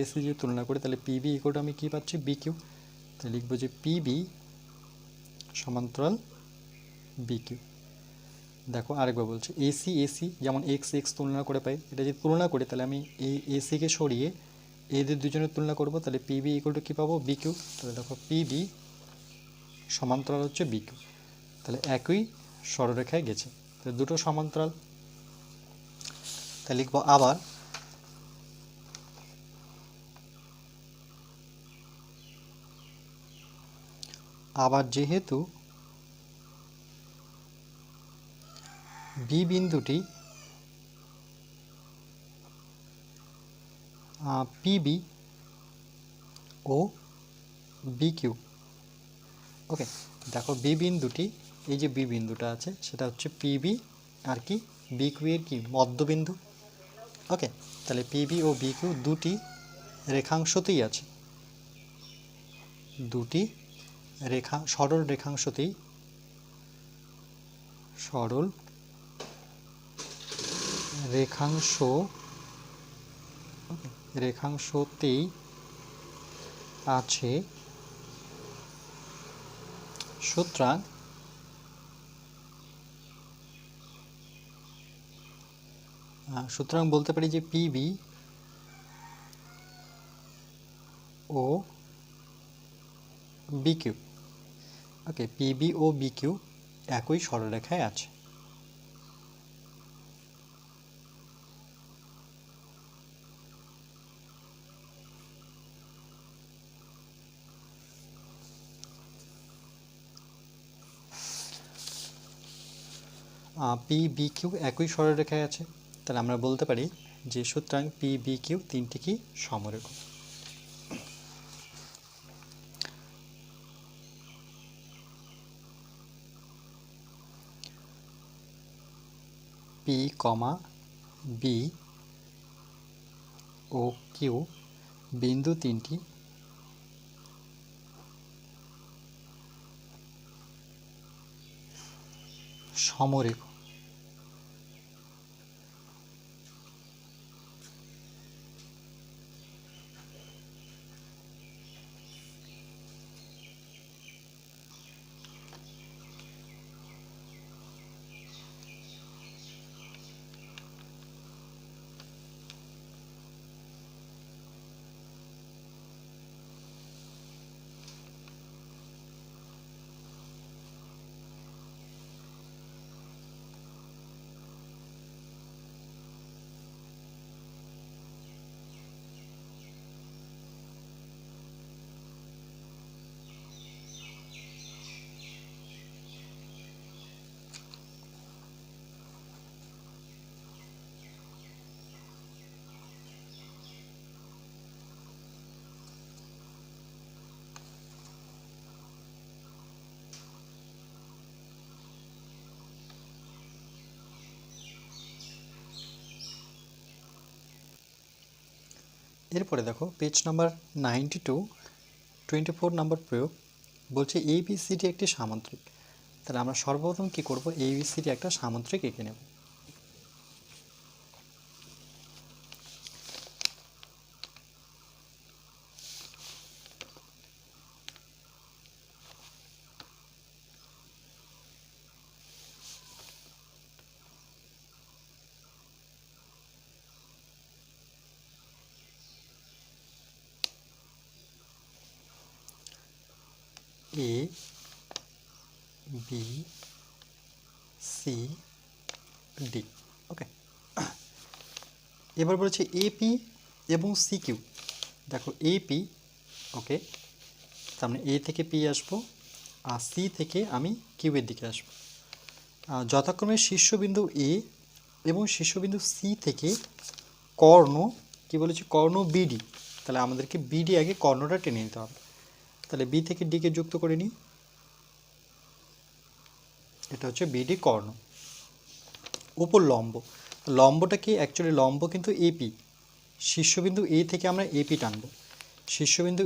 A: এসি যদি তুলনা করি তাহলে পিবি ইকুয়াল টু আমি কি পাচ্ছি বি কিউ। তাহলে লিখবো যে পিবি সমান্তরাল বি কিউ। দেখো আরেকবার বলছি, এসি যেমন এক্স তুলনা করে পাই, এটা যদি তুলনা করি তাহলে আমি এই এসিকে সরিয়ে এদের দুজনের তুলনা করব, তাহলে পিবি ইকুয়াল টু কী পাবো বি কিউ। তাহলে দেখো পিবি সমান্তরাল হচ্ছে বি কিউ। তাহলে একই সরলরেখায় গেছে, তাহলে দুটো সমান্তরাল। তাহলে লিখবো আবার যেহেতু বি বিন্দুটি পিবি ও বি কিউ। ওকে, দেখো বি বিন্দুটি, এই যে বি বিন্দুটা আছে সেটা হচ্ছে পিবি আর কি বি কিউ এর কি মধ্যবিন্দু। ওকে, তাহলে পিবি ও বিকিউ দুটি রেখাংশতেই আছে, দুটি সরল রেখাংশতেই, সরল রেখাংশতেই আছে। সুতরাং বলতে পারি যে পিবি ও বিকিউ, ওকে, পিবি ও বিকিউ একই সরলরেখায় আছে। পি বি কিউ একই সরলরেখায় আছে, তাহলে আমরা বলতে পারি যে সুতরাং পি বি কিউ তিনটি কি সমরেখ। পি কমা বি ও কিউ বিন্দু তিনটি সমরেখ। এরপরে দেখো পেজ নাম্বার 24 নম্বর প্রয়োগ বলছে এবিসিডি একটি সামান্তরিক। তাহলে আমরা সর্বপ্রথম কি করব, এবিসিডি একটা সামান্তরিক এঁকে নেব। এ বি সি ডি, ওকে। এবার বলেছে এপি এবং সি কিউ। দেখো এপি, ওকে, তার মানে এ থেকে পি আসবো, আর সি থেকে আমি কিউয়ের দিকে আসবো। যথাক্রমে শীর্ষবিন্দু এ এবং শীর্ষবিন্দু সি থেকে কর্ণ, কি বলেছি, কর্ণ বিডি। তাহলে আমাদেরকে বিডি আগে কর্ণটা টেনে নিতে হবে। তাহলে বি থেকে ডিকে যুক্ত করে নিই, এটা হচ্ছে বিডি কর্ণ। উপর লম্ব, লম্বটা কি, অ্যাকচুয়ালি লম্ব কিন্তু এপি। শীর্ষবিন্দু এ থেকে আমরা এপি টানবো, শীর্ষবিন্দু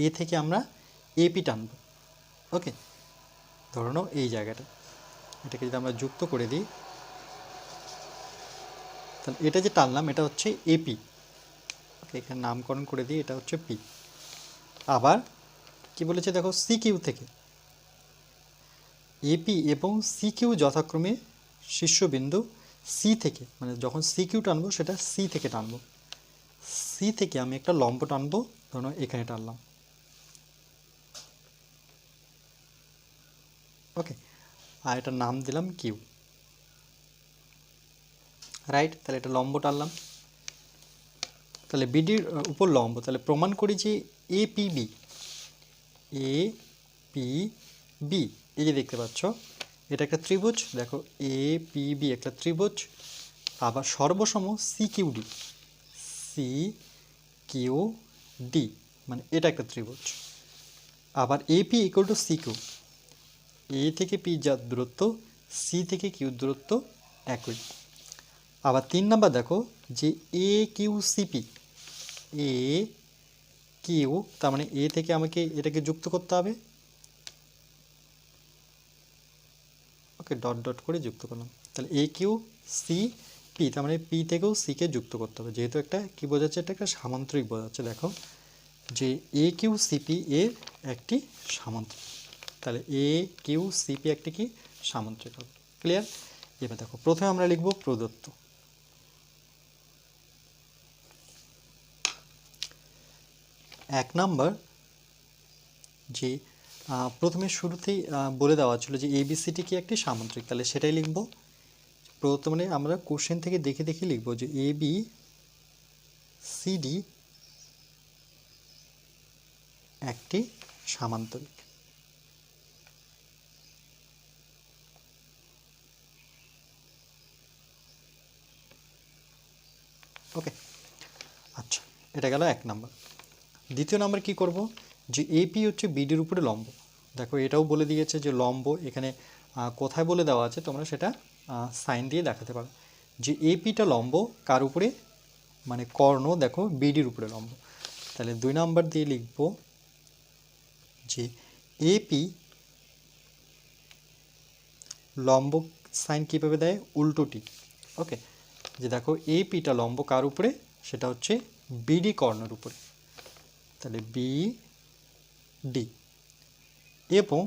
A: এ থেকে আমরা এপি টানবো, ওকে। ধরে নাও এই জায়গাটা, এটাকে যদি আমরা যুক্ত করে দিই, তাহলে এটা যে টানলাম এটা হচ্ছে এপি, ওকে, এখানে নামকরণ করে দিই, এটা হচ্ছে পি। আবার কি বলেছে দেখো, সি কিউ থেকে এপি এবং সি কিউ যথাক্রমে শীর্ষবিন্দু সি থেকে, মানে যখন সি কিউ টানবো সেটা সি থেকে টানবো, সি থেকে আমি একটা লম্ব টানবো, ধরো এখানে টানলাম, ওকে, আর এটার নাম দিলাম কিউ, রাইট। তাহলে এটা লম্ব টানলাম, তাহলে বিডির উপর লম্ব, তাহলে প্রমাণ করি যে A P B, A P B, এই যে দেখতে পাচ্ছ এটা একটা ত্রিভুজ, দেখো এ পি বি একটা ত্রিভুজ। আবার সর্বসম C Q D, C Q D মানে এটা একটা ত্রিভুজ। আবার AP equal to C Q, A থেকে পি যার দূরত্ব সি থেকে কিউ দূরত্ব একই। আবার 3 নাম্বার দেখো যে এ কিউ সিপি, এ কিউ, তার মানে এ থেকে আমাকে এটাকে যুক্ত করতে হবে, ওকে, ডট ডট করে যুক্ত করলাম। তাহলে এ কিউ সি পি, তার মানে পি থেকেও সিকে যুক্ত করতে হবে, যেহেতু একটা কি বোঝাচ্ছে, এটা একটা সামান্তরিক বোঝাচ্ছে। দেখো যে এ কিউ সিপি এর একটি সামান্তরিক, তাহলে এ কিউ সিপি একটি কি সামান্তরিক হবে। ক্লিয়ার? এবার দেখো প্রথমে আমরা লিখব প্রদত্ত। এক নাম্বার যে প্রথমে শুরুতেই বলে দেওয়া ছিল যে এবিসিটি কি একটি সামান্তরিক, তাহলে সেটাই লিখব। প্রদত্ত মানে আমরা কোশ্চেন থেকে দেখে দেখে লিখব যে এ বি সিডি একটি সামান্তরিক। ওকে, আচ্ছা, এটা গেল এক নাম্বার। দ্বিতীয় নাম্বার কি করব, যে এপি হচ্ছে বিডির উপরে লম্ব। দেখো এটাও বলে দিয়েছে যে লম্ব, এখানে কোথায় বলে দেওয়া আছে, তোমরা সেটা সাইন দিয়ে দেখাতে পারো যে এপিটা লম্ব কার উপরে, মানে কর্ণ দেখো বিডির উপরে লম্ব। তাহলে 2 নাম্বার দিয়ে লিখব যে এপি লম্ব সাইন কীভাবে দেয়, উল্টোটি। ওকে, যে দেখো এপিটা লম্ব কার উপরে, সেটা হচ্ছে বিডি কর্ণের উপরে, তাহলে বি ডি। এবং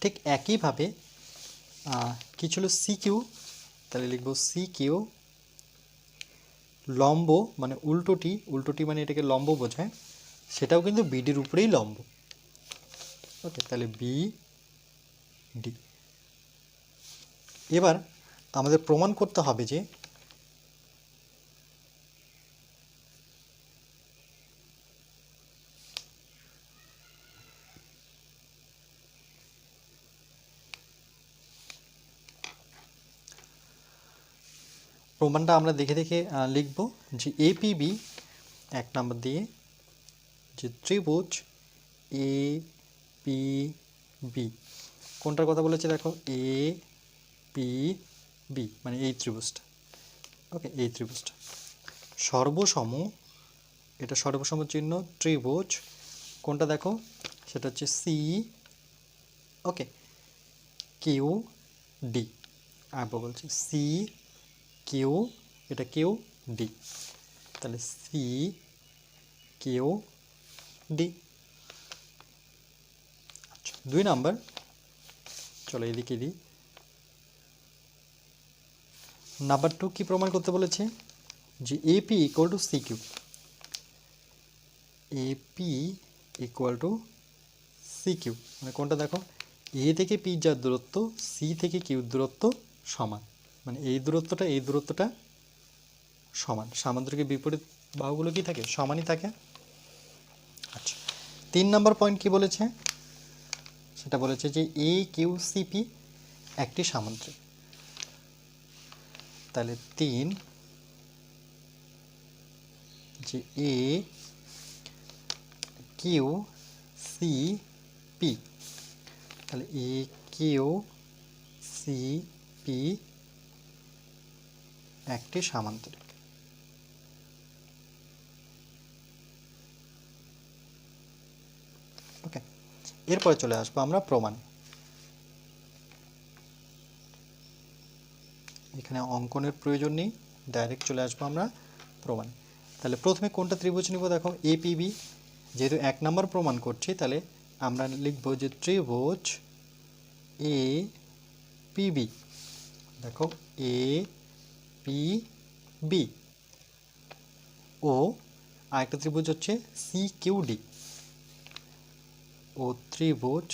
A: ঠিক একইভাবে কি ছিল সি কিউ, তাহলে লিখব সি কিউ লম্ব মানে উল্টোটি, উল্টোটি মানে এটাকে লম্ব বোঝায়, সেটাও কিন্তু বিডির উপরেই লম্ব। ওকে, তাহলে বি ডি। এবার আমাদের প্রমাণ করতে হবে যে প্রমাণটা আমরা দেখে দেখে লিখব যে এপিবি 1 নাম্বার দিয়ে যে ত্রিভুজ এ পি বি, কোনটার কথা বলেছে দেখো, এ পি বি মানে এই ত্রিভুজটা। ওকে, এই ত্রিভুজটা সর্বসম, এটা সর্বসম চিহ্ন ত্রিভুজ, কোনটা দেখো, সেটা হচ্ছে সি, ওকে, কিউ ডি। আবার বলছি সি কিউ, এটা কিউ ডি, তাহলে সি কিউ ডি। আচ্ছা, 2 নাম্বার, চলো এদিকে দিই। নাম্বার 2 কি প্রমাণ করতে বলেছে, যে AP equal to C Q, AP equal to C Q, মানে কোনটা দেখো, এ থেকে পি যার দূরত্ব সি থেকে কিউর দূরত্ব সমান, মানে এই দূরত্বটা সমান। সামান্তরিকের বিপরীত বাহুগুলো কি থাকে, সমানই থাকে। আচ্ছা, 3 নাম্বার পয়েন্ট কি বলেছে, সেটা বলেছে যে এ কিউ সিপি একটি সামান্তরিক। তাহলে 3 যে এ কিউ সি পি, তাহলে এ কিউ সি পি একটি সামান্তরিক। ওকে, এরপরে চলে আসবো আমরা প্রমাণ। এখানে অঙ্কনের প্রয়োজন নেই, ডাইরেক্ট চলে আসবো আমরা প্রমাণ। তাহলে প্রথমে কোনটা ত্রিভুজ নিব, দেখো এপিবি, যেহেতু 1 নাম্বার প্রমাণ করছি, তাহলে আমরা লিখব যে ত্রিভুজ এ পিবি। দেখো এ পি বি ও আরেকটা ত্রিভুজ হচ্ছে সি কিউ ডি, ও ত্রিভুজ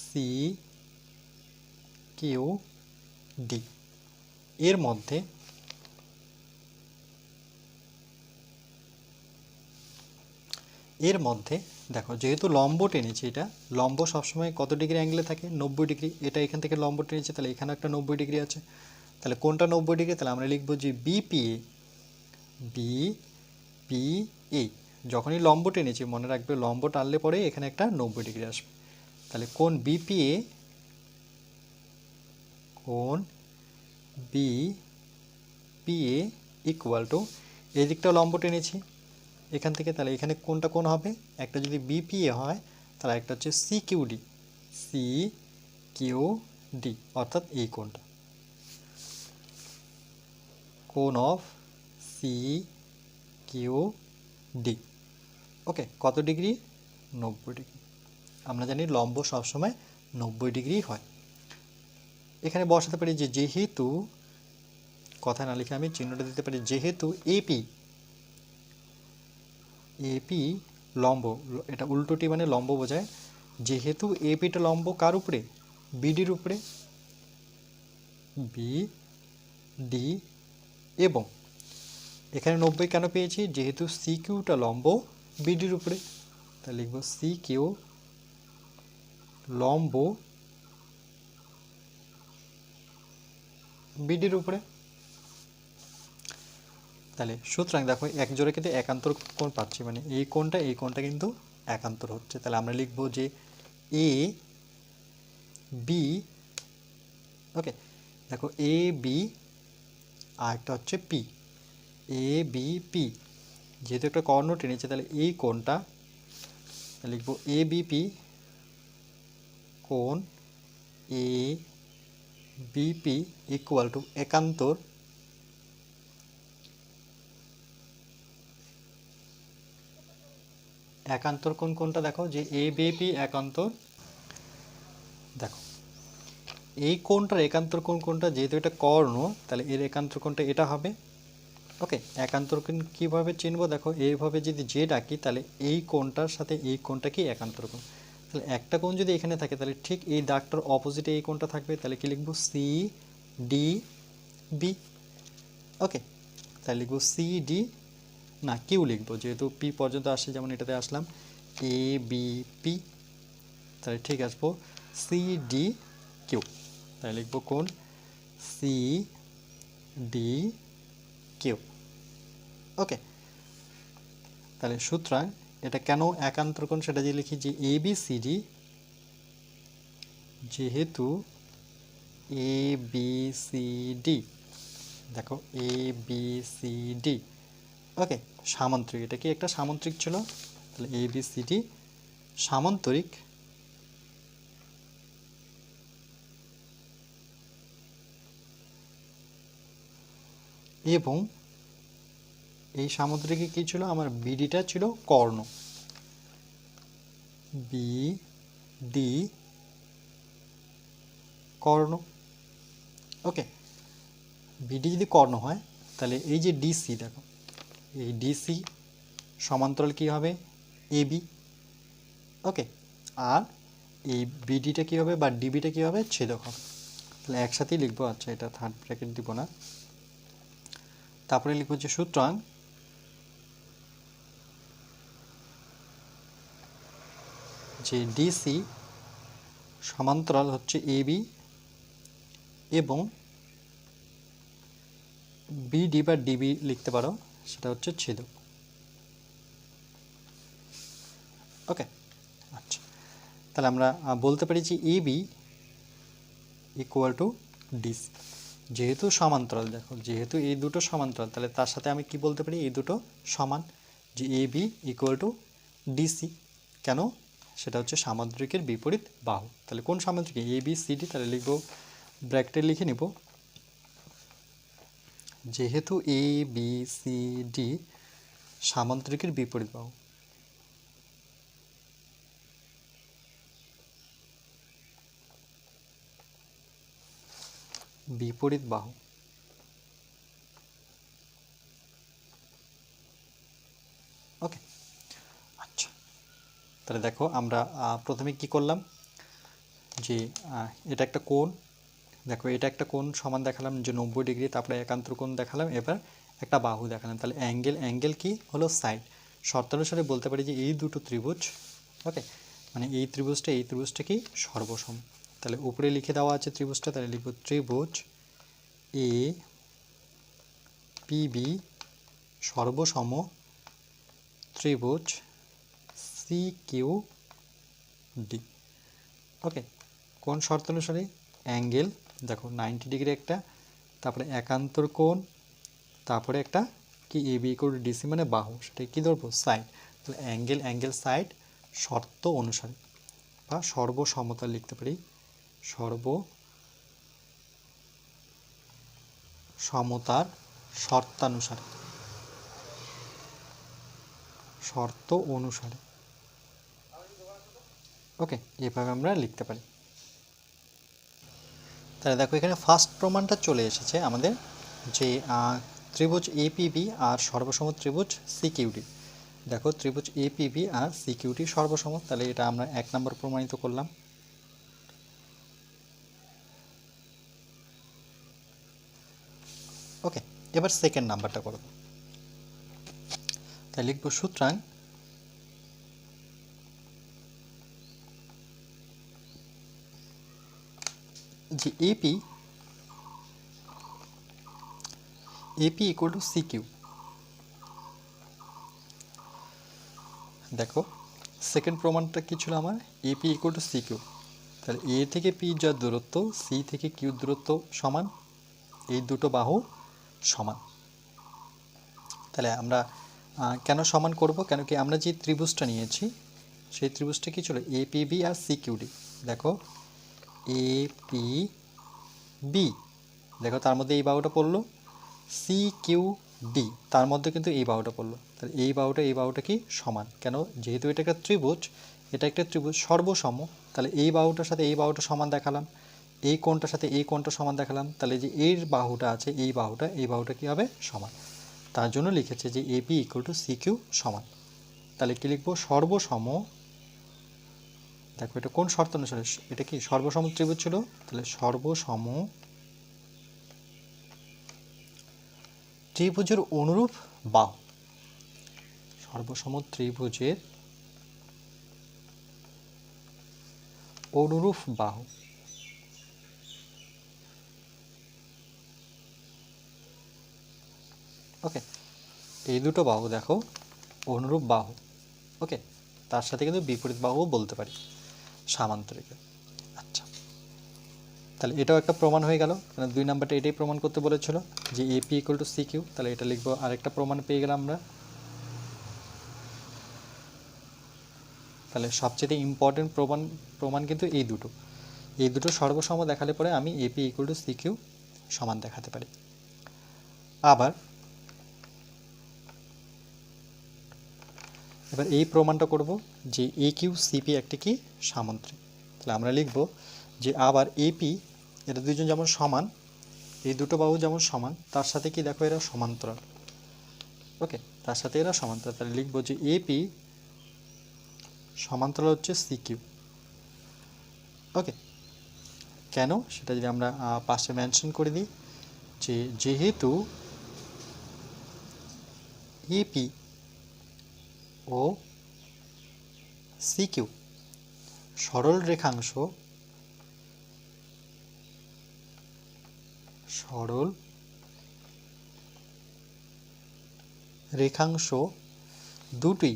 A: সি কিউ ডি এর মধ্যে দেখো যেহেতু লম্ব টেনেছি, এটা লম্ব সবসময় কত ডিগ্রি অ্যাঙ্গেলে থাকে, 90 ডিগ্রি। এটা এখান থেকে লম্ব টেনেছে, তাহলে এখানে একটা 90 ডিগ্রি আছে। তাহলে কোনটা 90 ডিগ্রি, তাহলে আমরা লিখবো যে বিপিএ, বিপিএ। যখনই লম্ব টেনেছি মনে রাখবে, লম্ব টানলে পরে এখানে একটা 90 ডিগ্রি আসবে। তাহলে কোণ বিপিএ, কোণ B P A equal to এই দিকটাও লম্ব টেনেছি এখান থেকে, তাহলে এখানে কোনটা কোন হবে, একটা যদি বিপিএ হয় তাহলে একটা হচ্ছে সিকিউডি, সিকিউডি অর্থাৎ এই কোনটা, কোন অফ সিকিউডি। ওকে, কত ডিগ্রি, 90 ডিগ্রি। আমরা জানি লম্ব সবসময় 90 ডিগ্রি হয়। এখানে বসাতে পারি যে যেহেতু, কথা না লিখে আমি চিহ্নটা দিতে পারি, যেহেতু এপি এপি লম্ব, এটা উল্টোটি মানে লম্ব বোঝায়, যেহেতু এপিটা লম্ব কার উপরে, বিডির উপরে, বিডি, এবং এখানে 90 কেন পেয়েছি, যেহেতু সিকিউটা লম্ব বিডির উপরে, তাহলে লিখব সিকিউ লম্ব বিডির উপরে। তাহলে সুতরাং দেখো এক জোড়া কিন্তু একান্তর কোণ পাচ্ছি, মানে এই কোণটা কিন্তু একান্তর হচ্ছে। তাহলে আমরা লিখব যে এ বি, ওকে দেখো এ বি আর একটা হচ্ছে পি, এ বি পি, যেহেতু একটা কর্ণ টেনেছে তাহলে এই কোণটা লিখব এ বিপি, কোণ এ বিপি ইকুয়াল টু একান্তর একান্তর কোণ কোনটা, দেখো যে এ বিপি একান্তর, দেখো এই কোণটার একান্তর কোণ কোনটা, যেহেতু এটা কর্ণ তাহলে এর একান্তর কোণটা এটা হবে। ওকে, একান্তর কোণ কীভাবে চিনবো, দেখো এইভাবে যদি যে ডাকি তাহলে এই কোণটার সাথে এই কোণটা কি একান্তর কোণ, তাহলে একটা কোণ যদি এখানে থাকে তাহলে ঠিক এই দাগটার অপোজিটে এই কোণটা থাকবে, তাহলে কি লিখবো, সি ডি বি। ওকে, তাহলে লিখবো সি ডি, না কিউ লিখবো, যেহেতু পি পর্যন্ত আসে, যেমন এটাতে আসলাম এ বি পি, তাহলে ঠিক আসবো সি ডি কিউ, তাহলে লিখবো কোণ সি ডি কিউ। ওকে, তাহলে সুতরাং এটা কেন একান্তর কোণ সেটা যদি লিখি যে এ বি সি ডি, যেহেতু এ বি সি ডি, দেখো এ বি সি ডি, ওকে সামান্তরিক, এটা কি একটা সামান্তরিক ছিল, তাহলে এ বি সি ডি সামান্তরিক, এবং এই সামুদ্রিকে কি ছিল, আমার বিডিটা ছিল কর্ণ, বি ডি কর্ণ। ওকে, বিডি যদি কর্ণ হয় তাহলে এই যে ডিসি, দেখো এই ডিসি সমান্তরাল কি হবে, এবি। ওকে, আর এই বিডিটা কি হবে বা ডিবিটা কি হবে, ছেদক হবে। তাহলে একসাথেই লিখবো, আচ্ছা এটা থার্ড ব্র্যাকেট দিব না, তারপরে লিখবো যে সুতরাং যে ডিসি সমান্তরাল হচ্ছে এবি এবং বিডি বা ডিবি লিখতে পারো, সেটা হচ্ছে ছেদক। ওকে, আচ্ছা তাহলে আমরা বলতে পারি যে এবি ইকুয়াল টু ডিসি, যেহেতু সমান্তরাল, দেখো যেহেতু এই দুটো সমান্তরাল তাহলে তার সাথে আমি কি বলতে পারি, এই দুটো সমান, যে এবি ইকুয়াল টু ডিসি, কেন, সেটা হচ্ছে সামুদ্রিকের বিপরীত বাহু। তাহলে কোন সামুদ্রিক, এ বি সি ডি, তাহলে লিখবো ব্র্যাকেটে লিখে নিব, যেহেতু এ বি সি ডি সামুদ্রিকের বিপরীত বাহু, বিপরীত বাহু। ওকে, আচ্ছা তাহলে দেখো আমরা প্রথমে কি করলাম, যে এটা একটা কোণ, দেখো এটা একটা কোণ সমান দেখালাম যে 90 ডিগ্রি, তারপরে একান্তর কোণ দেখালাম, এবার একটা বাহু দেখালাম, তাহলে অ্যাঙ্গেল কি হলো, সাইড। শর্তানুসারে বলতে পারি যে এই দুটো ত্রিভুজ, ওকে মানে এই ত্রিভুজটা কি সর্বসম, তাহলে উপরে লিখে দেওয়া আছে ত্রিভুজটা, তাহলে লিখব ত্রিভুজ এ পিবি সর্বসম ত্রিভুজ সি কিউ ডি। ওকে, কোন শর্ত অনুসারে, অ্যাঙ্গেল দেখো 90 ডিগ্রি একটা, তারপরে একান্তর কোণ, তারপরে একটা কি A B equal to DC মানে বাহু, সেটা কি ধরবো সাইড। তাহলে অ্যাঙ্গেল সাইড শর্ত অনুসারে বা সর্বসমতা লিখতে পারি, সর্বসমতার শর্তানুসারে, শর্ত অনুসারে। ওকে, এভাবে আমরা লিখতে পারি। তাহলে দেখো এখানে ফার্স্ট প্রমাণটা চলে এসেছে আমাদের, যে ত্রিভুজ এপিবি আর সর্বসম ত্রিভুজ সিকিউডি। দেখো ত্রিভুজ এপিবি আর সিকিউডি সর্বসম, তাহলে এটা আমরা 1 নম্বর প্রমাণিত করলাম। ওকে, এবার সেকেন্ড নাম্বারটা করব। তাই লিখব সুতরাং যে এপি ইকুয়াল টু সিকিউ। দেখো সেকেন্ড প্রমাণটা কি ছিল আমার, এপি ইকুয়াল টু সিকিউ। তাহলে এ থেকে পি যার দূরত্ব, সি থেকে কিউ দূরত্ব সমান, এই দুটো বাহু সমান। তাহলে আমরা কেন সমান করব, কেন কি আমরা যে ত্রিভুজটা নিয়েছি সেই ত্রিভুজটা কি ছিল এপিবি আর সিকিউডি। দেখো এপিবি, দেখো তার মধ্যে এই বাহুটা পড়লো, সিকিউডি তার মধ্যে কিন্তু এই বাহুটা পড়লো। তাহলে এই বাহুটা কি সমান, কেন যেহেতু এটা একটা ত্রিভুজ, এটা একটা ত্রিভুজ সর্বসম, তাহলে এই বাহুটার সাথে এই বাহুটা সমান দেখালাম, এই কোণটার সাথে এই কোণটা সমান দেখালাম, তাহলে যে এর বাহুটা আছে এই বাহুটা কি হবে সমান। তার জন্য লিখেছে যে এবি ইকুয়াল টু সিকিউ সমান। তাহলে কি লিখবো, সর্বসম, দেখো এটা কোন শর্ত অনুসারে, এটা কি সর্বসম ত্রিভুজ ছিল, তাহলে সর্বসম ত্রিভুজের অনুরূপ বাহু, সর্বসম ত্রিভুজের অনুরূপ বাহু। ওকে, এই দুটো বাহু দেখো অনুরূপ বাহু। ওকে, তার সাথে কিন্তু বিপরীত বাহুও বলতে পারি, সামান্তরিক। আচ্ছা, তাহলে এটাও একটা প্রমাণ হয়ে গেল, কারণ 2 নাম্বারটা এটাই প্রমাণ করতে বলেছিল যে এপি ইকুয়াল টু সিকিউ। তাহলে এটা লিখবো, আরেকটা প্রমাণ পেয়ে গেলাম আমরা। তাহলে সবচেয়ে ইম্পর্টেন্ট প্রমাণ কিন্তু এই দুটো সর্বসম দেখালে পরে আমি এপি ইকুয়াল টু সিকিউ সমান দেখাতে পারি। এবার এই প্রমাণটা করব যে এ কিউ সিপি একটি কি সামান্তরিক। তাহলে আমরা লিখব যে আবার এপি, এটা দুইজন যেমন সমান, এই দুটো বাহু যেমন সমান, তার সাথে কি দেখো এরা সমান্তরাল। ওকে, তার সাথে এরা সমান্তরাল। তাহলে লিখব যে এপি সমান্তরাল হচ্ছে সিকিউ। ওকে, কেন সেটা যদি আমরা পাশে মেনশন করে দিই, যে যেহেতু এপি ও সিকিউ সরল রেখাংশ, দুটি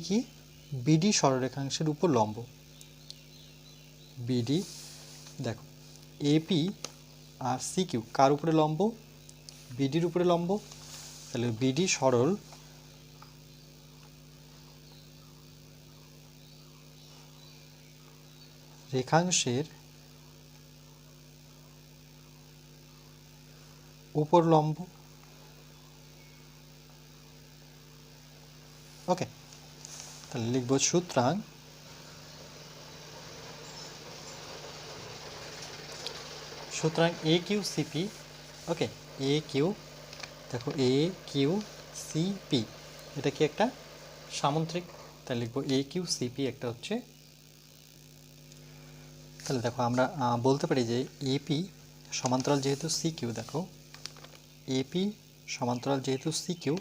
A: কি বিডি সরলরেখাংশের উপর লম্ব। বিডি, দেখো এপি আর সিকিউ কার উপরে লম্ব, বিডির উপরে লম্ব। তাহলে বিডি সরল রেখাংশের উপর লম্ব। ওকে, তাহলে লিখব সুতরাং এ কিউ সিপি। ওকে, এ কিউ, দেখো এ কিউ সিপি এটা কি একটা সামান্তরিক। তাহলে লিখব এ কিউ সিপি একটা হচ্ছে। তাহলে দেখো আমরা বলতে পারি যে এপি সমান্তরাল যেহেতু সিকিউ, দেখো এপি সমান্তরাল যেহেতু সিকিউ,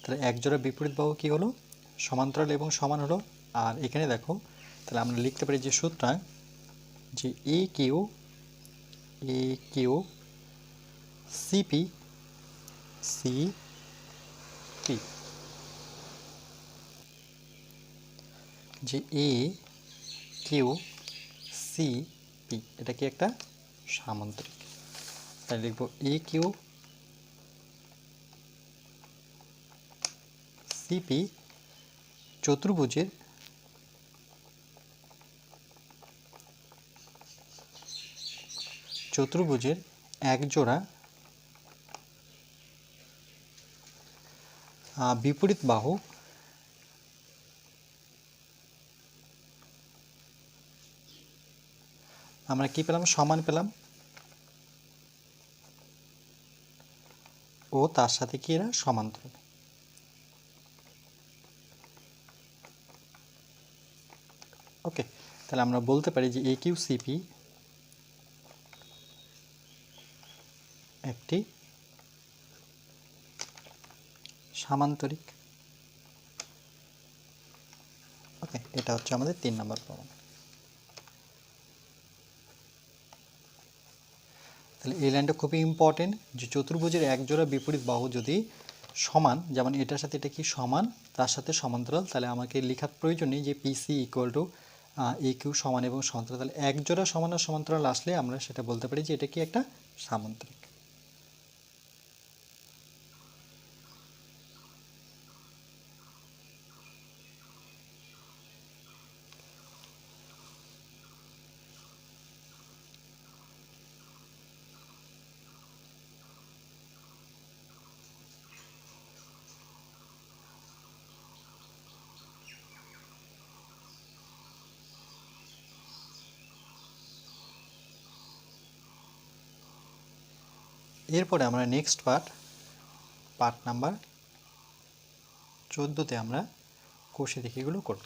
A: তাহলে একজোড়া বিপরীত বাহু কি হলো, সমান্তরাল এবং সমান হলো। আর এখানে দেখো তাহলে আমরা লিখতে পারি যে সুতরাং যে এ কিউ সিপি যে এ কিউ সি পি, এটা কি একটা সামান্তরিক। তাই লিখব এ কিউ সিপি চতুর্ভুজের এক জোড়া বিপরীত বাহু আমরা কি পেলাম, সমান পেলাম, ও তার সাথে কি এরা সমান্তরাল। ওকে, তাহলে আমরা বলতে পারি যে এ কিউ সিপি একটি সামান্তরিক। ওকে, এটা হচ্ছে আমাদের 3 নম্বর প্রমাণ। তাহলে এই লাইনটা খুবই ইম্পর্টেন্ট, যে চতুর্ভুজের এক জোড়া বিপরীত বাহু যদি সমান, যেমন এটার সাথে এটা কি সমান, তার সাথে সমান্তরাল, তাহলে আমাকে লেখার প্রয়োজন নেই যে পিসি ইকুয়াল টু এ কিউ সমান এবং সমান্তরাল। তাহলে এক জোড়া সমান আর সমান্তরাল আসলে আমরা সেটা বলতে পারি যে এটা কি একটা সামান্তরিক। এরপরে আমরা নেক্সট পার্ট নাম্বার 14তে আমরা কষে দেখি এগুলো করব।